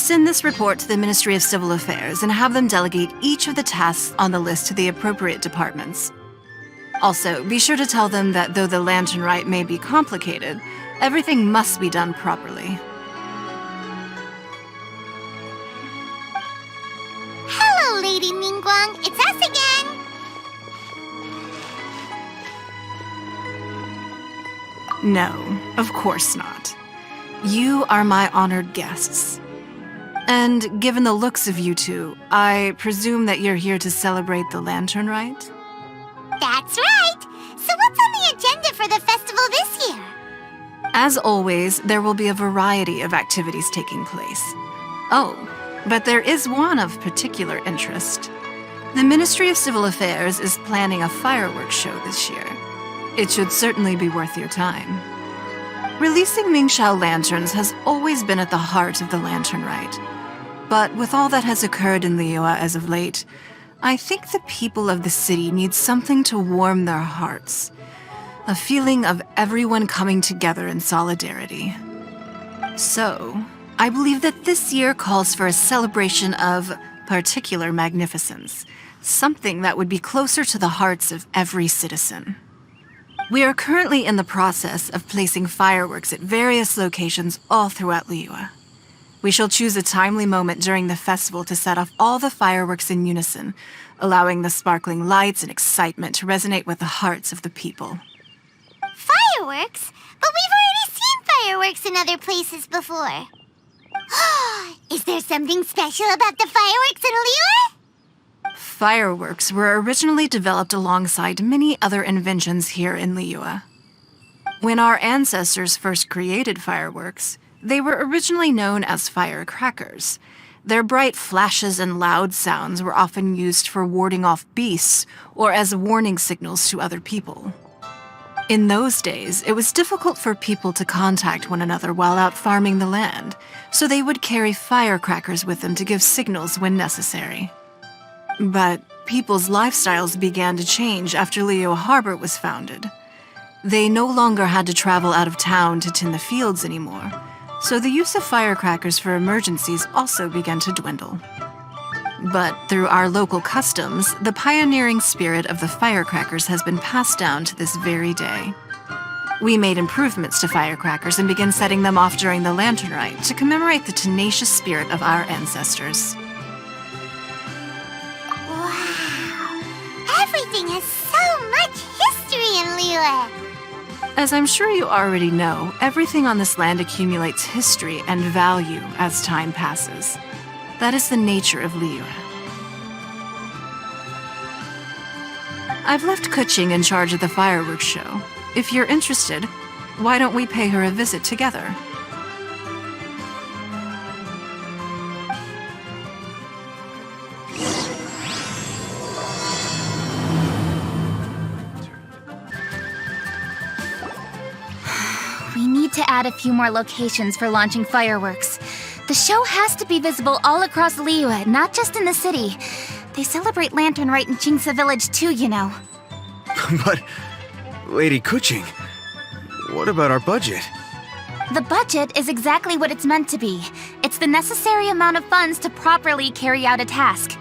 Send this report to the Ministry of Civil Affairs and have them delegate each of the tasks on the list to the appropriate departments. Also, be sure to tell them that though the lantern rite may be complicated, everything must be done properly. Hello, Lady Ningguang. It's us again. No, of course not. You are my honored guests. And given the looks of you two, I presume that you're here to celebrate the lantern rite? That's right. So what's on the agenda for the festival this year? As always, there will be a variety of activities taking place. Oh, but there is one of particular interest. The Ministry of Civil Affairs is planning a fireworks show this year. It should certainly be worth your time. Releasing Mingxiao lanterns has always been at the heart of the lantern rite. But with all that has occurred in Liyue as of late, I think the people of the city need something to warm their hearts. A feeling of everyone coming together in solidarity. So, I believe that this year calls for a celebration of particular magnificence. Something that would be closer to the hearts of every citizen. We are currently in the process of placing fireworks at various locations all throughout Liyue. We shall choose a timely moment during the festival to set off all the fireworks in unison, allowing the sparkling lights and excitement to resonate with the hearts of the people. Fireworks? But we've already seen fireworks in other places before. Is there something special about the fireworks in Liyue? Fireworks were originally developed alongside many other inventions here in Liyue. When our ancestors first created fireworks, they were originally known as firecrackers. Their bright flashes and loud sounds were often used for warding off beasts or as warning signals to other people. In those days, it was difficult for people to contact one another while out farming the land, so they would carry firecrackers with them to give signals when necessary. But people's lifestyles began to change after Liyue Harbor was founded. They no longer had to travel out of town to tend the fields anymore, so the use of firecrackers for emergencies also began to dwindle. But through our local customs, the pioneering spirit of the firecrackers has been passed down to this very day. We made improvements to firecrackers and began setting them off during the lantern rite to commemorate the tenacious spirit of our ancestors. Wow! Everything has so much history in Liyue! As I'm sure you already know, everything on this land accumulates history and value as time passes. That is the nature of Liyue. I've left Kuching in charge of the fireworks show. If you're interested, why don't we pay her a visit together? We need to add a few more locations for launching fireworks. The show has to be visible all across Liyue, not just in the city. They celebrate Lantern Rite in Jingsa Village too, you know. But, Lady Kuching, what about our budget? The budget is exactly what it's meant to be. It's the necessary amount of funds to properly carry out a task.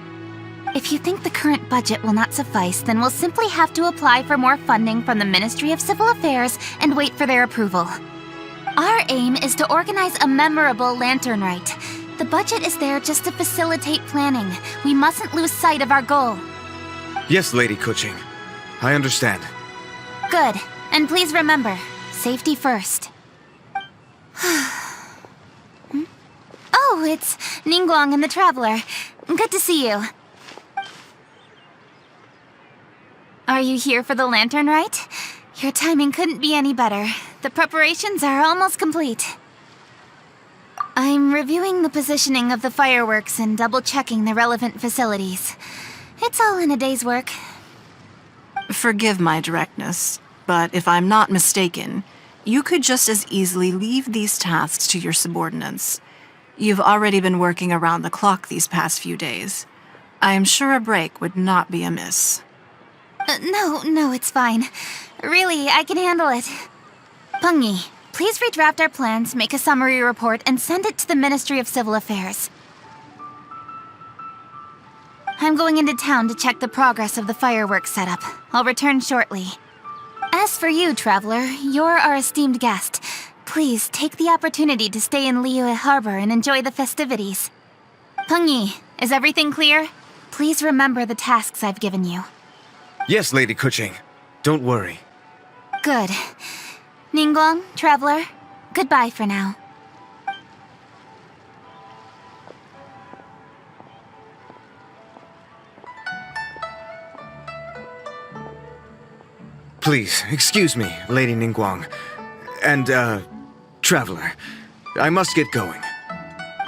If you think the current budget will not suffice, then we'll simply have to apply for more funding from the Ministry of Civil Affairs and wait for their approval. Our aim is to organize a memorable Lantern Rite. The budget is there just to facilitate planning. We mustn't lose sight of our goal. Yes, Lady Kuching. I understand. Good. And please remember, safety first. Oh, it's Ningguang and the Traveler. Good to see you. Are you here for the Lantern Rite? Your timing couldn't be any better. The preparations are almost complete. I'm reviewing the positioning of the fireworks and double-checking the relevant facilities. It's all in a day's work. Forgive my directness, but if I'm not mistaken, you could just as easily leave these tasks to your subordinates. You've already been working around the clock these past few days. I am sure a break would not be amiss. No, it's fine. Really, I can handle it. Pengyi, please redraft our plans, make a summary report, and send it to the Ministry of Civil Affairs. I'm going into town to check the progress of the fireworks setup. I'll return shortly. As for you, Traveler, you're our esteemed guest. Please take the opportunity to stay in Liyue Harbor and enjoy the festivities. Pengyi, is everything clear? Please remember the tasks I've given you. Yes, Lady Kuching. Don't worry. Good. Ningguang, Traveler, goodbye for now. Please, excuse me, Lady Ningguang. And, Traveler. I must get going.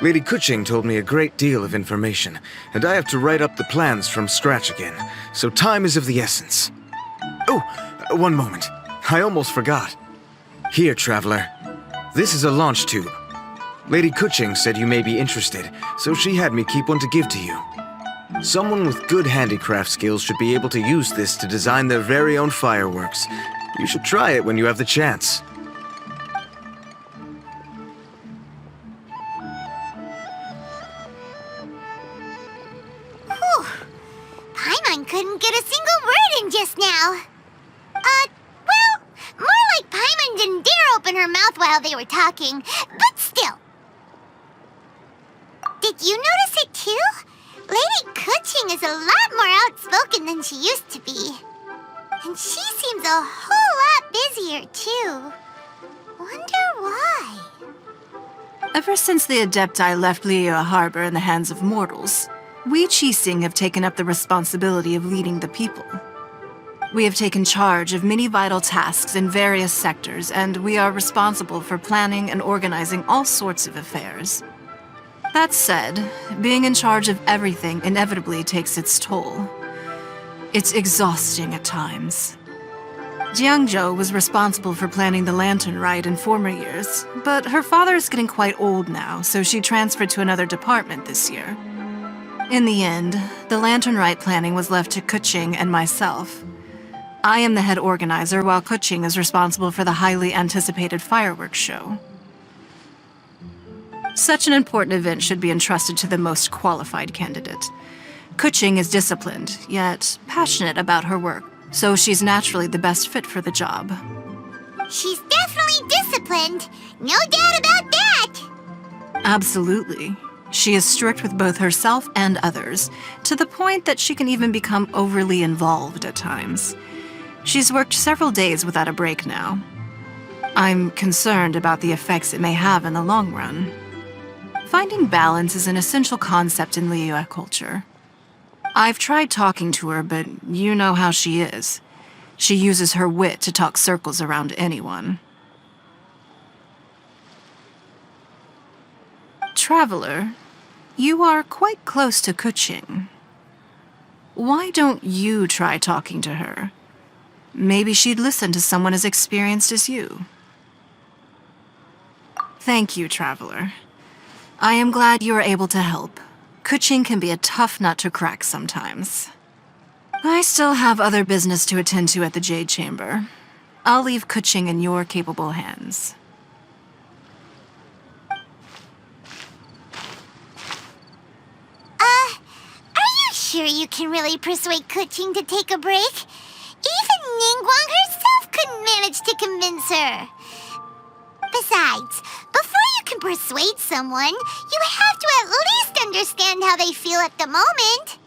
Lady Kuching told me a great deal of information, and I have to write up the plans from scratch again, so time is of the essence. Oh, one moment. I almost forgot. Here, Traveler. This is a launch tube. Lady Kuching said you may be interested, so she had me keep one to give to you. Someone with good handicraft skills should be able to use this to design their very own fireworks. You should try it when you have the chance. Whew. Paimon couldn't get a single word in just now. Well, more like Paimon didn't dare open her mouth while they were talking, but still. Did you notice it too? Lady Kuching is a lot more outspoken than she used to be. And she seems a whole lot busier too. Wonder why? Ever since the Adepti left Liyue Harbor in the hands of mortals, we Qixing have taken up the responsibility of leading the people. We have taken charge of many vital tasks in various sectors, and we are responsible for planning and organizing all sorts of affairs. That said, being in charge of everything inevitably takes its toll. It's exhausting at times. Jiangzhou was responsible for planning the lantern rite in former years, but her father is getting quite old now, so she transferred to another department this year. In the end, the lantern rite planning was left to Kuching and myself. I am the head organizer, while Kuching is responsible for the highly anticipated fireworks show. Such an important event should be entrusted to the most qualified candidate. Kuching is disciplined, yet passionate about her work, so she's naturally the best fit for the job. She's definitely disciplined. No doubt about that. Absolutely. She is strict with both herself and others, to the point that she can even become overly involved at times. She's worked several days without a break now. I'm concerned about the effects it may have in the long run. Finding balance is an essential concept in Liyue culture. I've tried talking to her, but you know how she is. She uses her wit to talk circles around anyone. Traveler, you are quite close to Kuching. Why don't you try talking to her? Maybe she'd listen to someone as experienced as you. Thank you, Traveler. I am glad you are able to help. Kuching can be a tough nut to crack sometimes. I still have other business to attend to at the Jade Chamber. I'll leave Kuching in your capable hands. Are you sure you can really persuade Kuching to take a break? Even Ningguang herself couldn't manage to convince her. Besides, before you can persuade someone, you have to at least understand how they feel at the moment.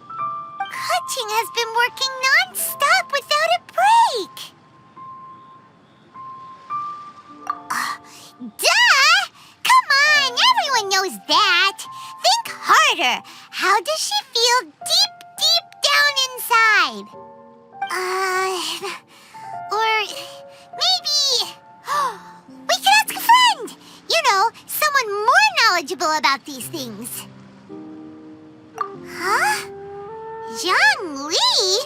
Kuching has been working non-stop without a break. Duh! Come on, everyone knows that. Think harder. How does she feel deep down inside? Or maybe... we can ask a friend! You know, someone more knowledgeable about these things. Huh? Zhang Li?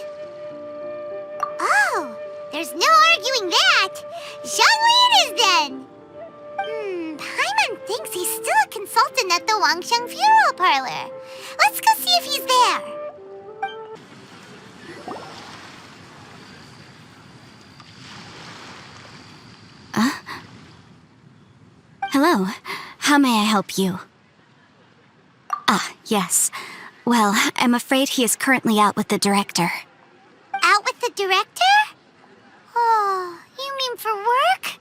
Oh, there's no arguing that. Zhang Li it is then. Paimon thinks he's still a consultant at the Wangsheng Funeral Parlor. Let's go see if he's there. Hello. How may I help you? Ah, yes. Well, I'm afraid he is currently out with the director. Out with the director? Oh, you mean for work?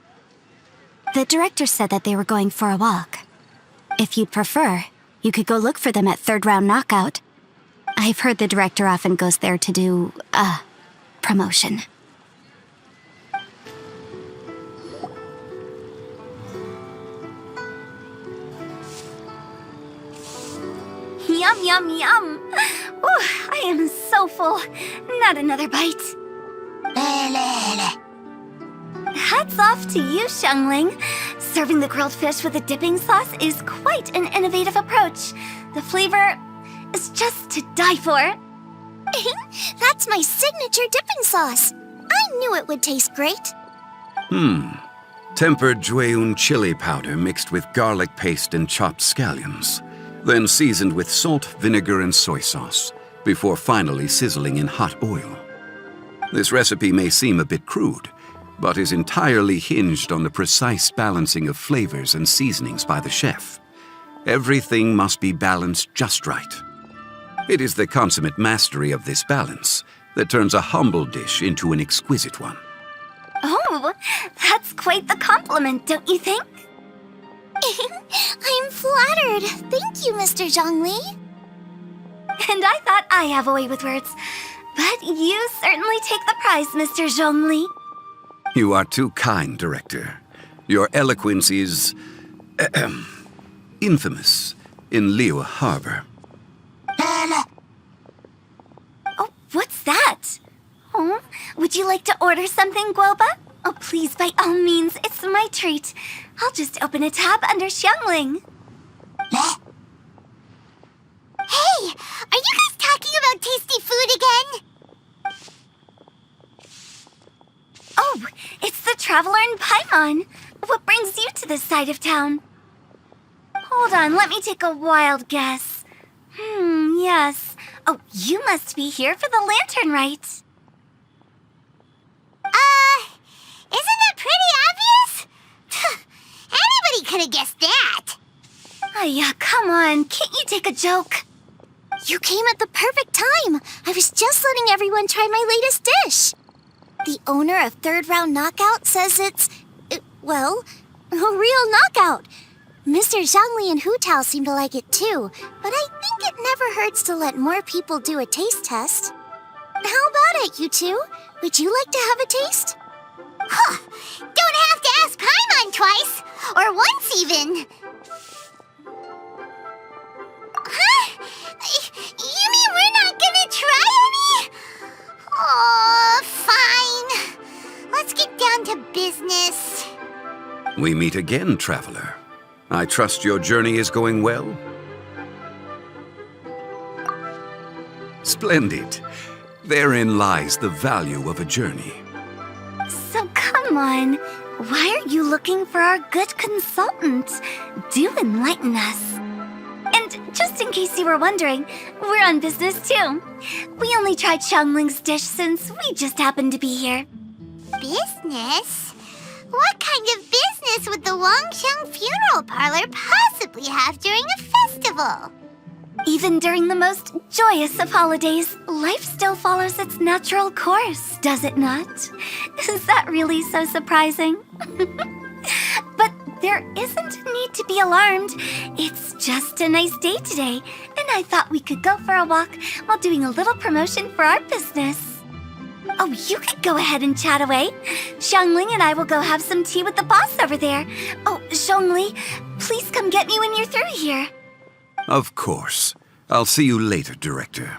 The director said that they were going for a walk. If you'd prefer, you could go look for them at third round knockout. I've heard the director often goes there to do, promotion. Yum, yum, yum! Ooh, I am so full. Not another bite. Hats off to you, Xiangling. Serving the grilled fish with a dipping sauce is quite an innovative approach. The flavor is just to die for. That's my signature dipping sauce. I knew it would taste great. Tempered Jueyun chili powder mixed with garlic paste and chopped scallions, then seasoned with salt, vinegar, and soy sauce, before finally sizzling in hot oil. This recipe may seem a bit crude, but is entirely hinged on the precise balancing of flavors and seasonings by the chef. Everything must be balanced just right. It is the consummate mastery of this balance that turns a humble dish into an exquisite one. Oh, that's quite the compliment, don't you think? I'm flattered. Thank you, Mr. Zhongli. And I thought I have a way with words. But you certainly take the prize, Mr. Zhongli. You are too kind, Director. Your eloquence is infamous in Liyue Harbor. Oh, what's that? Oh, would you like to order something, Guoba? Oh, please, by all means, it's my treat. I'll just open a tab under Xiangling. Hey, are you guys talking about tasty food again? Oh, it's the Traveler in Paimon. What brings you to this side of town? Hold on, let me take a wild guess. Yes. Oh, you must be here for the lantern rite. Isn't that pretty obvious? Anybody could have guessed that. Yeah, come on, can't you take a joke? You came at the perfect time. I was just letting everyone try my latest dish. The owner of Third Round Knockout says it's, well, a real knockout. Mr. Zhongli and Hu Tao seem to like it too, but I think it never hurts to let more people do a taste test. How about it, you two? Would you like to have a taste? Huh! Don't have to ask Paimon twice, or once even. Huh? You mean we're not gonna try any? Oh, fine. Let's get down to business. We meet again, Traveler. I trust your journey is going well? Splendid. Therein lies the value of a journey. So come on, why are you looking for our good consultant? Do enlighten us. And just in case you were wondering, we're on business too. We only tried Xiangling's dish since we just happened to be here. Business? What kind of business would the Wangsheng Funeral Parlor possibly have during a festival? Even during the most joyous of holidays, life still follows its natural course, does it not? Is that really so surprising? But there isn't a need to be alarmed. It's just a nice day today, and I thought we could go for a walk while doing a little promotion for our business. Oh, you could go ahead and chat away. Xiangling and I will go have some tea with the boss over there. Oh, Zhongli, please come get me when you're through here. Of course. I'll see you later, Director.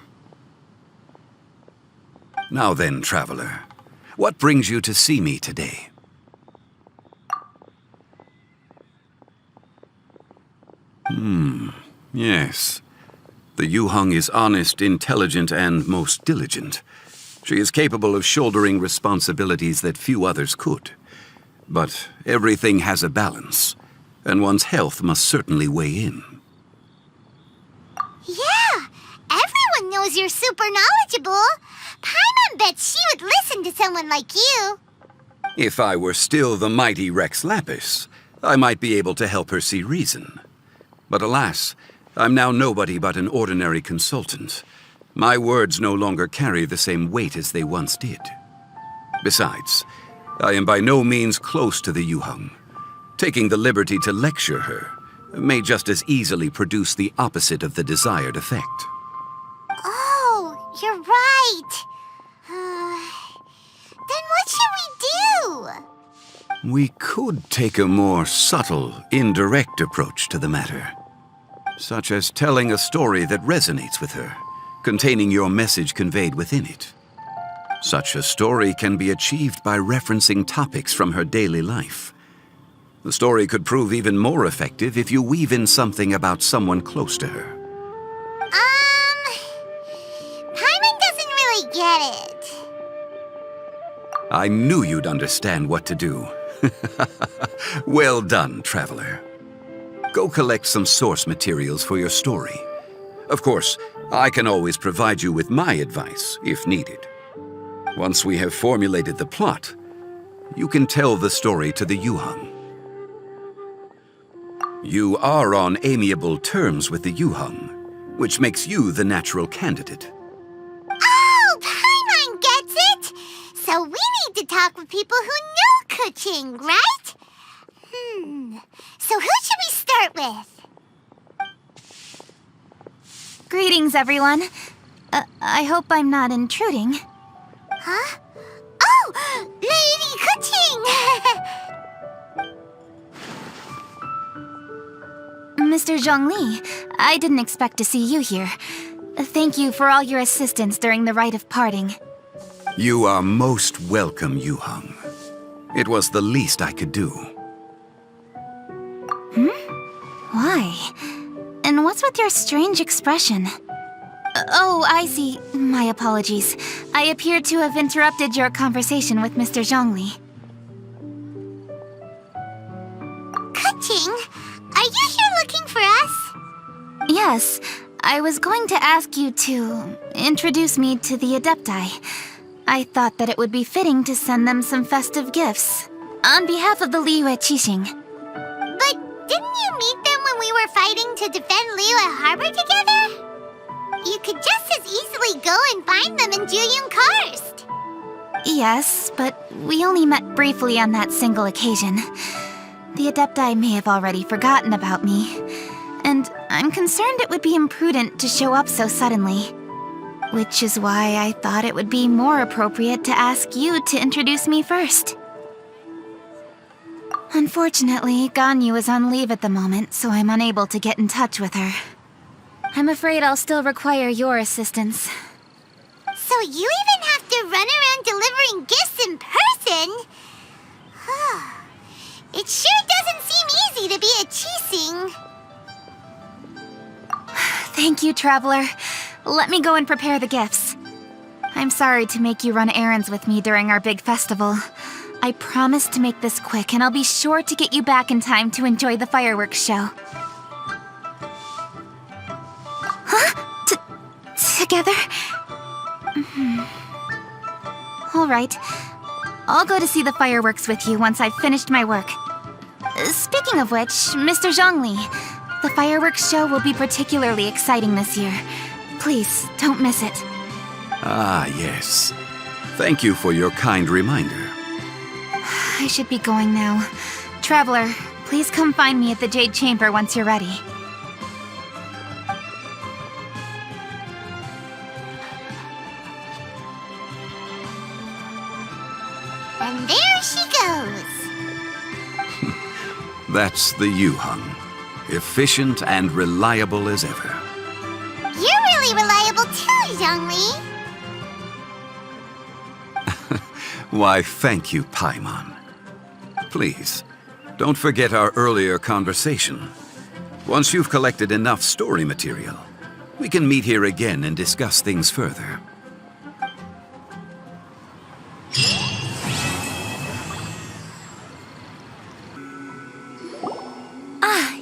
Now then, Traveler, what brings you to see me today? Yes. The Yuheng is honest, intelligent, and most diligent. She is capable of shouldering responsibilities that few others could. But everything has a balance, and one's health must certainly weigh in. Yeah, everyone knows you're super knowledgeable. Paimon bets she would listen to someone like you. If I were still the mighty Rex Lapis, I might be able to help her see reason. But alas, I'm now nobody but an ordinary consultant. My words no longer carry the same weight as they once did. Besides, I am by no means close to the Yuheng. Taking the liberty to lecture her may just as easily produce the opposite of the desired effect. Oh, you're right. Then what should we do? We could take a more subtle, indirect approach to the matter. Such as telling a story that resonates with her, containing your message conveyed within it. Such a story can be achieved by referencing topics from her daily life. The story could prove even more effective if you weave in something about someone close to her. Paimon doesn't really get it. I knew you'd understand what to do. Well done, traveler. Go collect some source materials for your story. Of course, I can always provide you with my advice, if needed. Once we have formulated the plot, you can tell the story to the Yuheng. You are on amiable terms with the Yuheng, which makes you the natural candidate. Oh, Paimon gets it! So we need to talk with people who know Kuching, right? So who should we start with? Greetings, everyone. I hope I'm not intruding. Huh? Oh! Lady Kuching! Mr. Zhongli, I didn't expect to see you here. Thank you for all your assistance during the rite of parting. You are most welcome, Yuheng. It was the least I could do. Why? And what's with your strange expression? Oh, I see. My apologies. I appear to have interrupted your conversation with Mr. Zhongli. Kuching, are you here looking for us? Yes, I was going to ask you to introduce me to the Adepti. I thought that it would be fitting to send them some festive gifts. On behalf of the Liyue Qixing. But didn't you meet them when we were fighting to defend Liyue Harbor together? You could just as easily go and find them in Juyun Karst. Yes, but we only met briefly on that single occasion. The Adepti may have already forgotten about me, and I'm concerned it would be imprudent to show up so suddenly. Which is why I thought it would be more appropriate to ask you to introduce me first. Unfortunately, Ganyu is on leave at the moment, so I'm unable to get in touch with her. I'm afraid I'll still require your assistance. So you even have to run around delivering gifts in person? It sure doesn't seem easy to be a Qixing. Thank you, Traveler. Let me go and prepare the gifts. I'm sorry to make you run errands with me during our big festival. I promise to make this quick, and I'll be sure to get you back in time to enjoy the fireworks show. Huh? Together? All right. I'll go to see the fireworks with you once I've finished my work. Speaking of which, Mr. Zhongli, the fireworks show will be particularly exciting this year. Please, don't miss it. Ah, yes. Thank you for your kind reminder. I should be going now. Traveler, please come find me at the Jade Chamber once you're ready. And there she goes. That's the Yuheng. Efficient and reliable as ever. You're really reliable too, Zhongli. Why, thank you, Paimon. Please, don't forget our earlier conversation. Once you've collected enough story material, we can meet here again and discuss things further.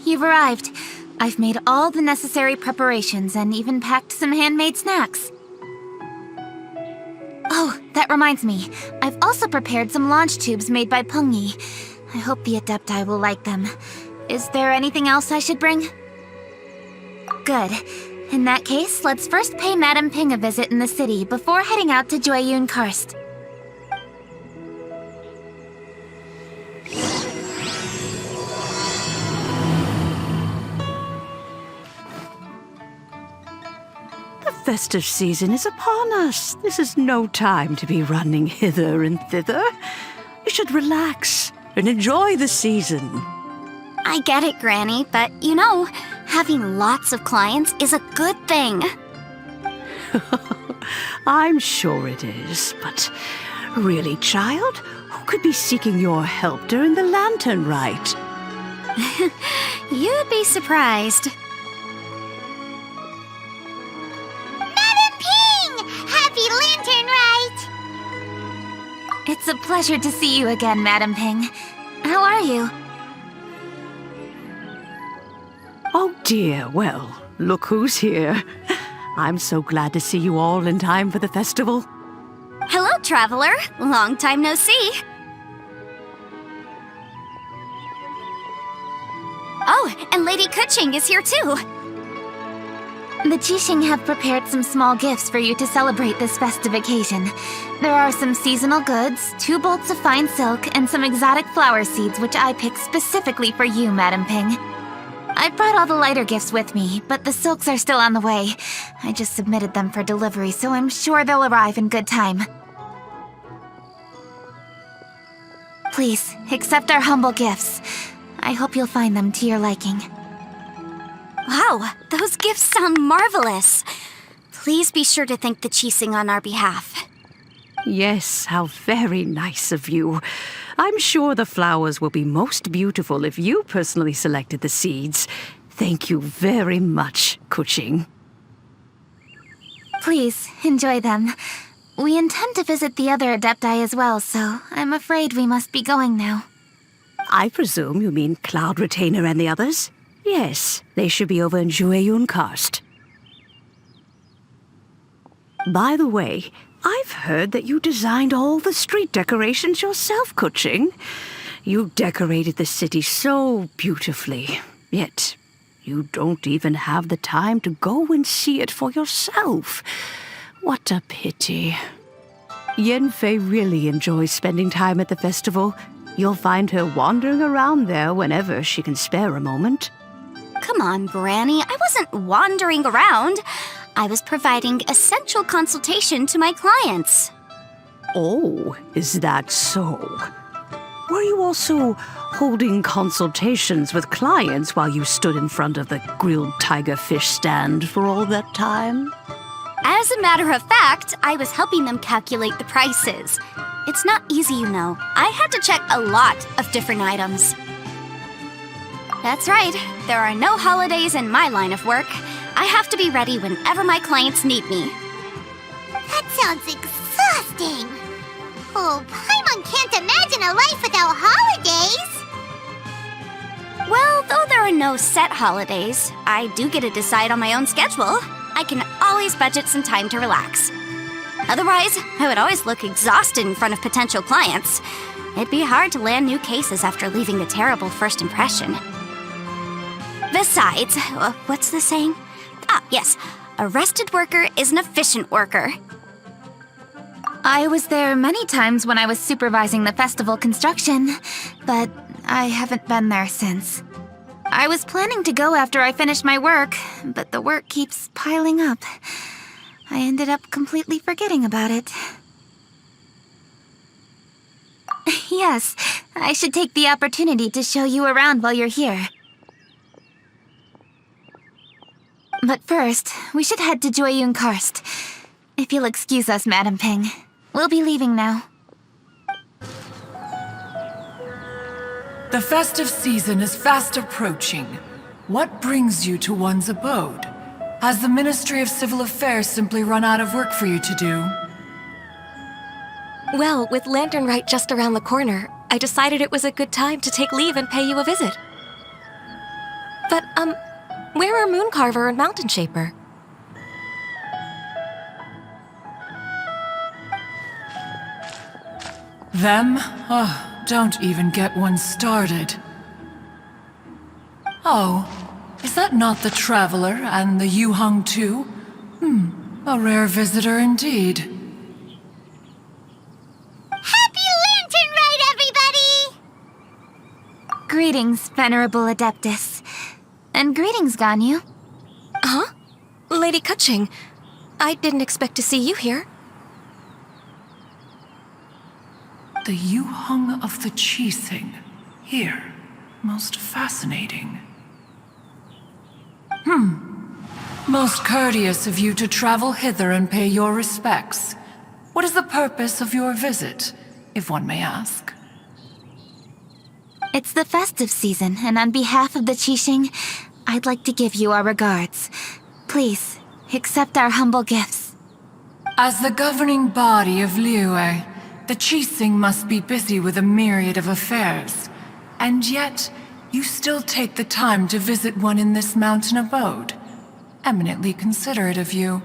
You've arrived. I've made all the necessary preparations and even packed some handmade snacks. Oh, that reminds me. I've also prepared some launch tubes made by Pengyi. I hope the Adepti will like them. Is there anything else I should bring? Good. In that case, let's first pay Madame Ping a visit in the city before heading out to Jueyun Karst. The festive season is upon us. This is no time to be running hither and thither. You should relax and enjoy the season. I get it, Granny, but you know, having lots of clients is a good thing. I'm sure it is, but really, child, who could be seeking your help during the lantern rite? You'd be surprised. Madam Ping! Happy Lantern Rite! It's a pleasure to see you again, Madame Ping. How are you? Oh dear, well, look who's here. I'm so glad to see you all in time for the festival. Hello, traveler. Long time no see. Oh, and Lady Kuching is here too. The Qixing have prepared some small gifts for you to celebrate this festive occasion. There are some seasonal goods, 2 bolts of fine silk, and some exotic flower seeds which I picked specifically for you, Madame Ping. I brought all the lighter gifts with me, but the silks are still on the way. I just submitted them for delivery, so I'm sure they'll arrive in good time. Please, accept our humble gifts. I hope you'll find them to your liking. Wow, those gifts sound marvelous. Please be sure to thank the Qixing on our behalf. Yes, how very nice of you. I'm sure the flowers will be most beautiful if you personally selected the seeds. Thank you very much, Kuching. Please, enjoy them. We intend to visit the other Adepti as well, so I'm afraid we must be going now. I presume you mean Cloud Retainer and the others? Yes, they should be over in Jueyun Karst. By the way, I've heard that you designed all the street decorations yourself, Kuching. You decorated the city so beautifully, yet you don't even have the time to go and see it for yourself. What a pity. Yanfei really enjoys spending time at the festival. You'll find her wandering around there whenever she can spare a moment. Come on, Granny. I wasn't wandering around. I was providing essential consultation to my clients. Oh, is that so? Were you also holding consultations with clients while you stood in front of the grilled tiger fish stand for all that time? As a matter of fact, I was helping them calculate the prices. It's not easy, you know. I had to check a lot of different items. That's right. There are no holidays in my line of work. I have to be ready whenever my clients need me. That sounds exhausting. Oh, Paimon can't imagine a life without holidays. Well, though there are no set holidays, I do get to decide on my own schedule. I can always budget some time to relax. Otherwise, I would always look exhausted in front of potential clients. It'd be hard to land new cases after leaving a terrible first impression. Besides, what's the saying? Ah, yes. A rested worker is an efficient worker. I was there many times when I was supervising the festival construction, but I haven't been there since. I was planning to go after I finished my work, but the work keeps piling up. I ended up completely forgetting about it. Yes, I should take the opportunity to show you around while you're here. But first, we should head to Jueyun Karst. If you'll excuse us, Madame Ping. We'll be leaving now. The festive season is fast approaching. What brings you to one's abode? Has the Ministry of Civil Affairs simply run out of work for you to do? Well, with Lantern Rite just around the corner, I decided it was a good time to take leave and pay you a visit. But, where are Mooncarver and Mountain Shaper? Them? Oh, don't even get one started. Oh, is Is that not the Traveler and the Yuheng too? A rare visitor indeed. Happy Lantern Ride, everybody! Greetings, Venerable Adeptus. And greetings, Ganyu. Huh? Lady Kutching, I didn't expect to see you here. The Yuheng of the Qixing. Here. Most fascinating. Most courteous of you to travel hither and pay your respects. What is the purpose of your visit, if one may ask? It's the festive season, and on behalf of the Qixing, I'd like to give you our regards. Please, accept our humble gifts. As the governing body of Liyue, the Qixing must be busy with a myriad of affairs. And yet, you still take the time to visit one in this mountain abode. Eminently considerate of you.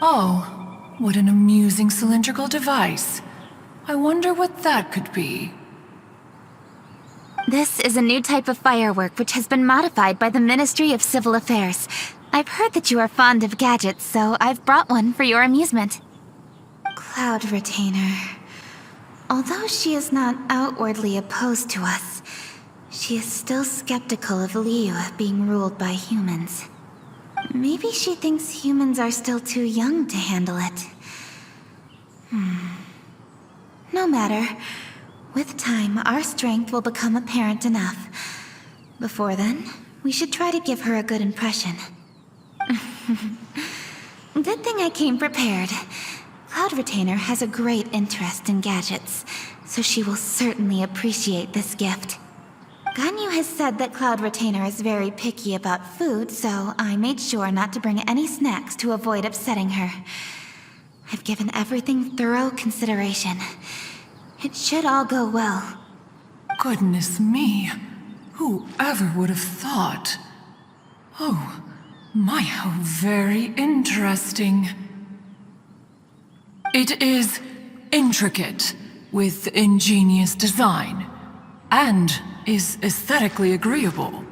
Oh, what an amusing cylindrical device. I wonder what that could be. This is a new type of firework which has been modified by the Ministry of Civil Affairs. I've heard that you are fond of gadgets, so I've brought one for your amusement. Cloud Retainer. Although she is not outwardly opposed to us, she is still skeptical of Liyue being ruled by humans. Maybe she thinks humans are still too young to handle it. No matter. With time, our strength will become apparent enough. Before then, we should try to give her a good impression. Good thing I came prepared. Cloud Retainer has a great interest in gadgets, so she will certainly appreciate this gift. Ganyu has said that Cloud Retainer is very picky about food, so I made sure not to bring any snacks to avoid upsetting her. I've given everything thorough consideration. It should all go well. Goodness me. Whoever would have thought? Oh, my, how very interesting. It is intricate, with ingenious design, and is aesthetically agreeable.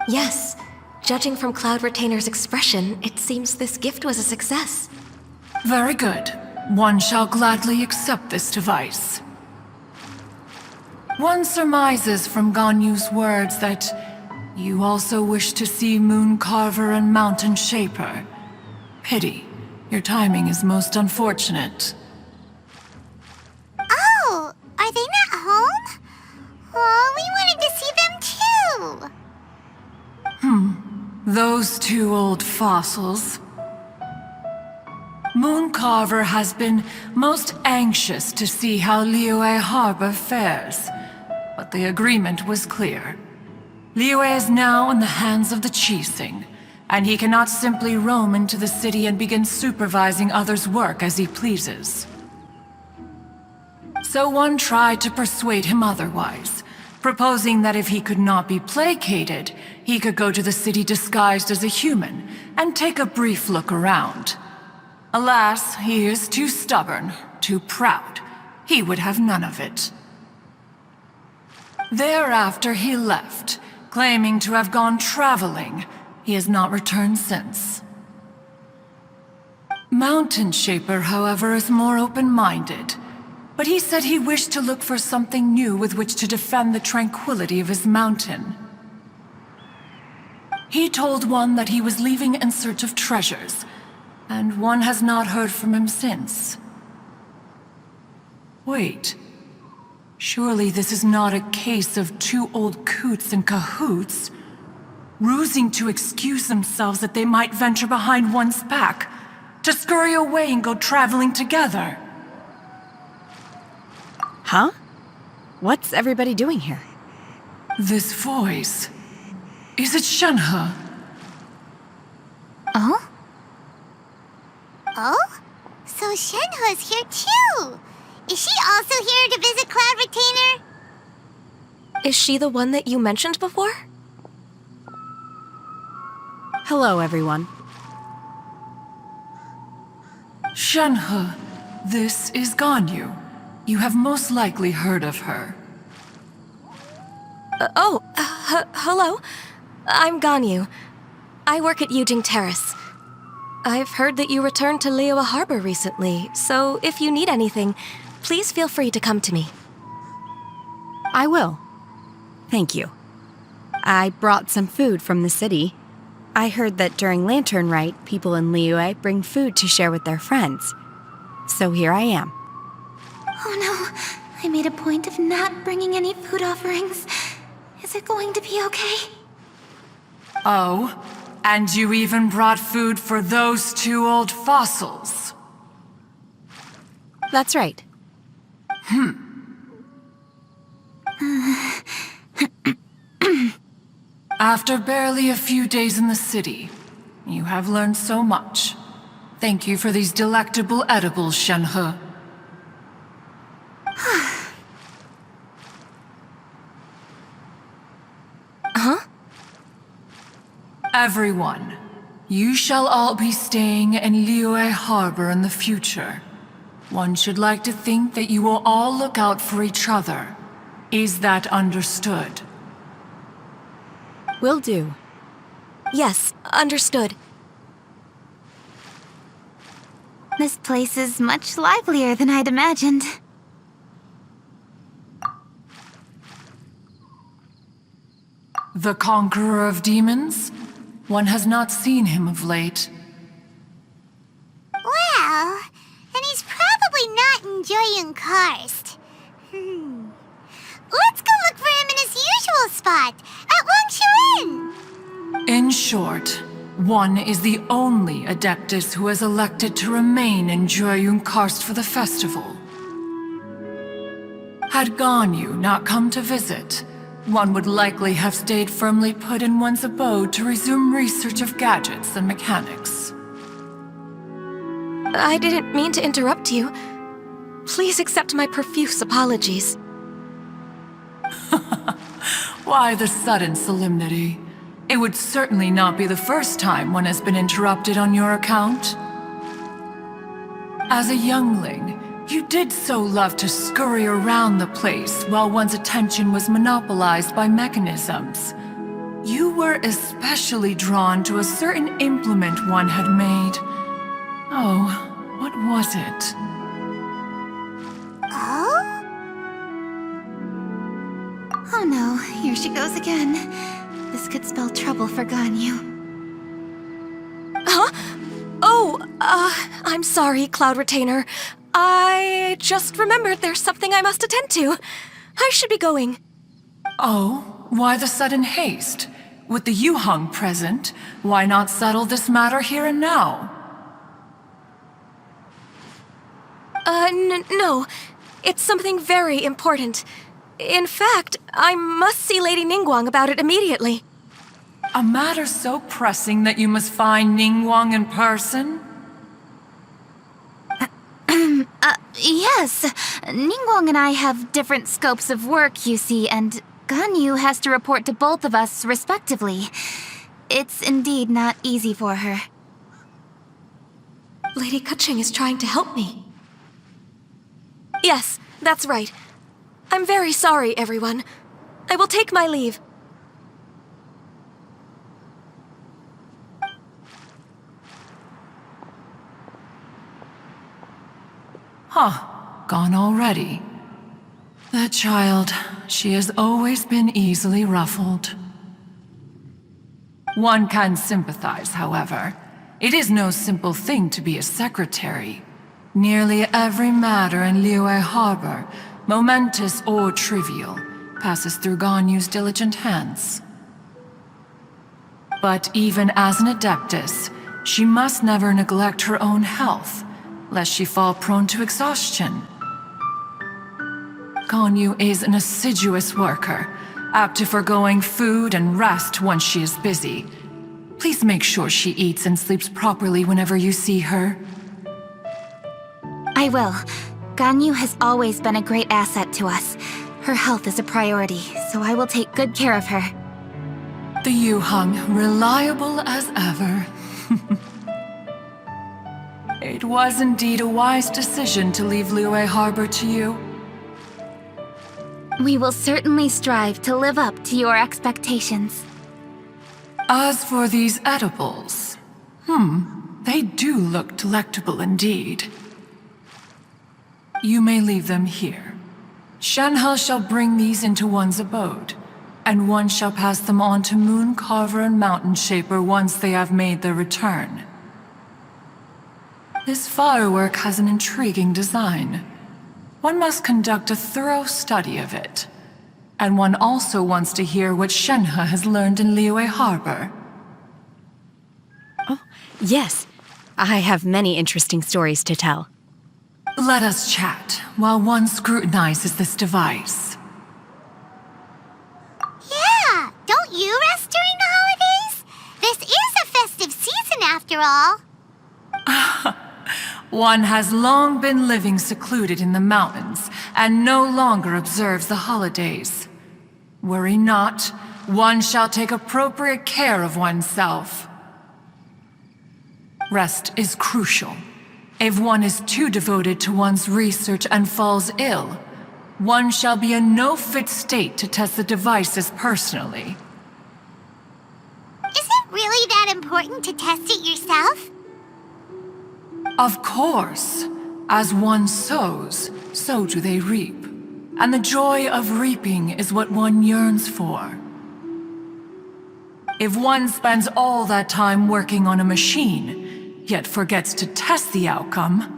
Yes, judging from Cloud Retainer's expression, it seems this gift was a success. Very good. One shall gladly accept this device. One surmises from Ganyu's words that you also wish to see Moon Carver and Mountain Shaper. Pity. Your timing is most unfortunate. Oh, are they not home? Oh, we wanted to see them too. Those two old fossils. Moon Carver has been most anxious to see how Liyue Harbor fares, but the agreement was clear. Liyue is now in the hands of the Qixing, and he cannot simply roam into the city and begin supervising others' work as he pleases. So one tried to persuade him otherwise, proposing that if he could not be placated, he could go to the city disguised as a human and take a brief look around. Alas, he is too stubborn, too proud. He would have none of it. Thereafter he left, claiming to have gone traveling. He has not returned since. Mountain Shaper, however, is more open-minded. But he said he wished to look for something new with which to defend the tranquility of his mountain. He told one that he was leaving in search of treasures, and one has not heard from him since. Wait. Surely this is not a case of two old coots in cahoots, rusing to excuse themselves that they might venture behind one's back, to scurry away and go traveling together. Huh? What's everybody doing here? This voice... Is it Shenhe? Oh? Oh? So Shenhe's here too! Is she also here to visit Cloud Retainer? Is she the one that you mentioned before? Hello, everyone. Shenhe, this is Ganyu. You have most likely heard of her. Hello? I'm Ganyu. I work at Yujing Terrace. I've heard that you returned to Liyue Harbor recently, so if you need anything, please feel free to come to me. I will. Thank you. I brought some food from the city. I heard that during Lantern Rite, people in Liyue bring food to share with their friends. So here I am. Oh no, I made a point of not bringing any food offerings. Is it going to be okay? Oh, and you even brought food for those two old fossils. That's right. After barely a few days in the city, you have learned so much. Thank you for these delectable edibles, Shenhe. Huh? Everyone, you shall all be staying in Liyue Harbor in the future. One should like to think that you will all look out for each other. Is that understood? Will do. Yes, understood. This place is much livelier than I'd imagined. The conqueror of demons? One has not seen him of late. Well, then he's probably not enjoying karst. Let's go look for him in his usual spot, at Wangshuin! In short, one is the only Adeptus who has elected to remain in Joyun Karst for the festival. Had Ganyu not come to visit, one would likely have stayed firmly put in one's abode to resume research of gadgets and mechanics. I didn't mean to interrupt you. Please accept my profuse apologies. Why the sudden solemnity? It would certainly not be the first time one has been interrupted on your account. As a youngling, you did so love to scurry around the place while one's attention was monopolized by mechanisms. You were especially drawn to a certain implement one had made. Oh, what was it? Oh? Oh no, here she goes again. This could spell trouble for Ganyu. Huh? Oh, I'm sorry, Cloud Retainer. I just remembered there's something I must attend to. I should be going. Oh, why the sudden haste? With the Yuheng present, why not settle this matter here and now? No. It's something very important. In fact, I must see Lady Ningguang about it immediately. A matter so pressing that you must find Ningguang in person? Yes. Ningguang and I have different scopes of work, you see, and Ganyu has to report to both of us respectively. It's indeed not easy for her. Lady Keqing is trying to help me. Yes, that's right. I'm very sorry, everyone. I will take my leave. Huh, gone already. That child, she has always been easily ruffled. One can sympathize, however. It is no simple thing to be a secretary. Nearly every matter in Liyue Harbor, momentous or trivial, passes through Ganyu's diligent hands. But even as an Adeptus, she must never neglect her own health, lest she fall prone to exhaustion. Ganyu is an assiduous worker, apt to foregoing food and rest once she is busy. Please make sure she eats and sleeps properly whenever you see her. I will. Ganyu has always been a great asset to us. Her health is a priority, so I will take good care of her. The Yuheng, reliable as ever. It was indeed a wise decision to leave Liyue Harbor to you. We will certainly strive to live up to your expectations. As for these edibles, they do look delectable indeed. You may leave them here. Shenhe shall bring these into one's abode, and one shall pass them on to Moon Carver and Mountain Shaper once they have made their return. This firework has an intriguing design. One must conduct a thorough study of it. And one also wants to hear what Shenhe has learned in Liyue Harbor. Oh, yes. I have many interesting stories to tell. Let us chat while one scrutinizes this device. Yeah, don't you rest during the holidays? This is a festive season after all. One has long been living secluded in the mountains and no longer observes the holidays. Worry not, one shall take appropriate care of oneself. Rest is crucial. If one is too devoted to one's research and falls ill, one shall be in no fit state to test the devices personally. Is it really that important to test it yourself? Of course. As one sows, so do they reap. And the joy of reaping is what one yearns for. If one spends all that time working on a machine, yet forgets to test the outcome,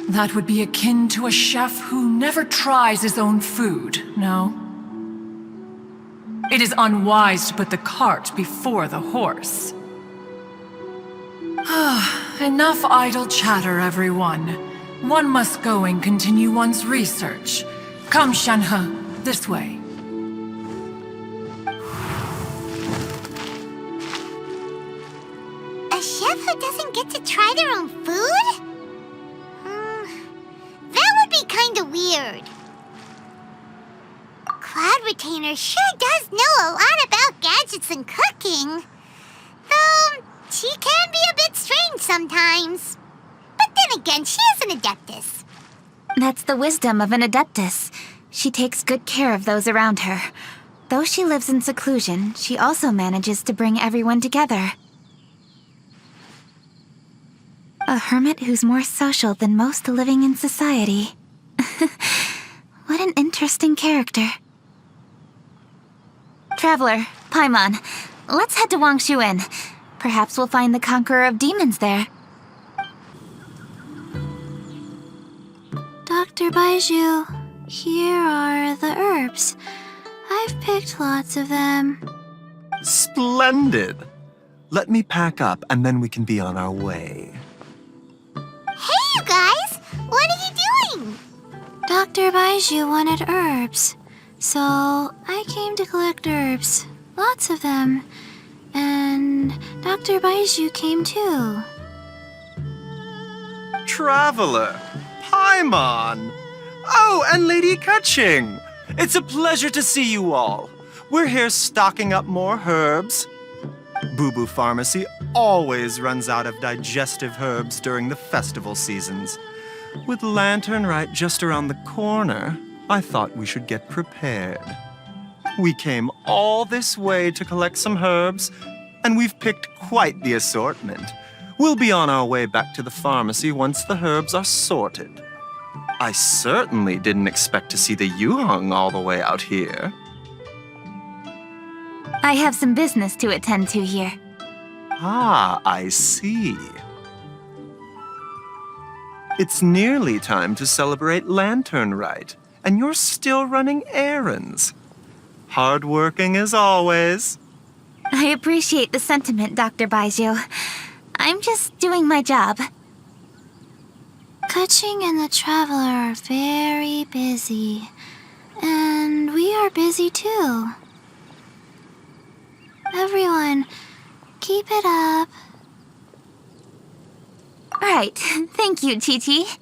that would be akin to a chef who never tries his own food, no? It is unwise to put the cart before the horse. Enough idle chatter, everyone. One must go and continue one's research. Come, Shenhe, this way. A chef who doesn't get to try their own food? That would be kinda weird. Cloud Retainer sure does know a lot about gadgets and cooking. Though, she can be a bit strange sometimes. But then again, she is an Adeptus. That's the wisdom of an Adeptus. She takes good care of those around her. Though she lives in seclusion, she also manages to bring everyone together. A hermit who's more social than most living in society. What an interesting character. Traveler, Paimon, let's head to Wangshuin. Perhaps we'll find the Conqueror of Demons there. Dr. Baiju, here are the herbs. I've picked lots of them. Splendid! Let me pack up and then we can be on our way. Hey, you guys! What are you doing? Dr. Baiju wanted herbs, so I came to collect herbs. Lots of them. And Dr. Baiju came too. Traveler! Paimon! Oh, and Lady Kaching! It's a pleasure to see you all. We're here stocking up more herbs. Boo Boo Pharmacy always runs out of digestive herbs during the festival seasons. With Lantern Rite just around the corner, I thought we should get prepared. We came all this way to collect some herbs, and we've picked quite the assortment. We'll be on our way back to the pharmacy once the herbs are sorted. I certainly didn't expect to see the Yuheng all the way out here. I have some business to attend to here. Ah, I see. It's nearly time to celebrate Lantern Rite, and you're still running errands. Hardworking as always. I appreciate the sentiment, Dr. Baiju. I'm just doing my job. Kaching and the Traveler are very busy. And we are busy too. Everyone, keep it up. Right. Thank you, Chi-Chi.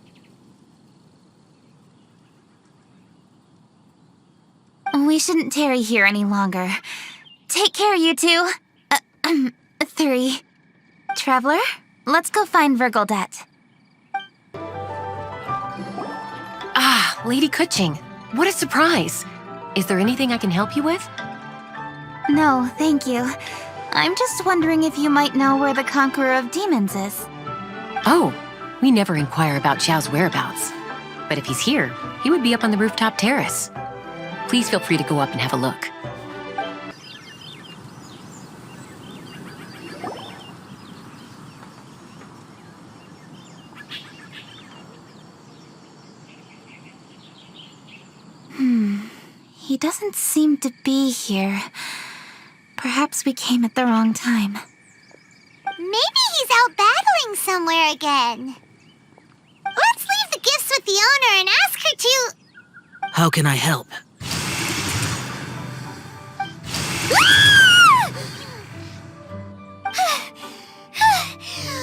We shouldn't tarry here any longer. Take care, you two. 3. Traveler, let's go find Virgildet. Lady Kuching, what a surprise! Is there anything I can help you with? No, thank you. I'm just wondering if you might know where the Conqueror of Demons is. Oh, we never inquire about Xiao's whereabouts. But if he's here, he would be up on the rooftop terrace. Please feel free to go up and have a look. He doesn't seem to be here. Perhaps we came at the wrong time. Maybe he's out battling somewhere again. Let's leave the gifts with the owner and ask her to... How can I help?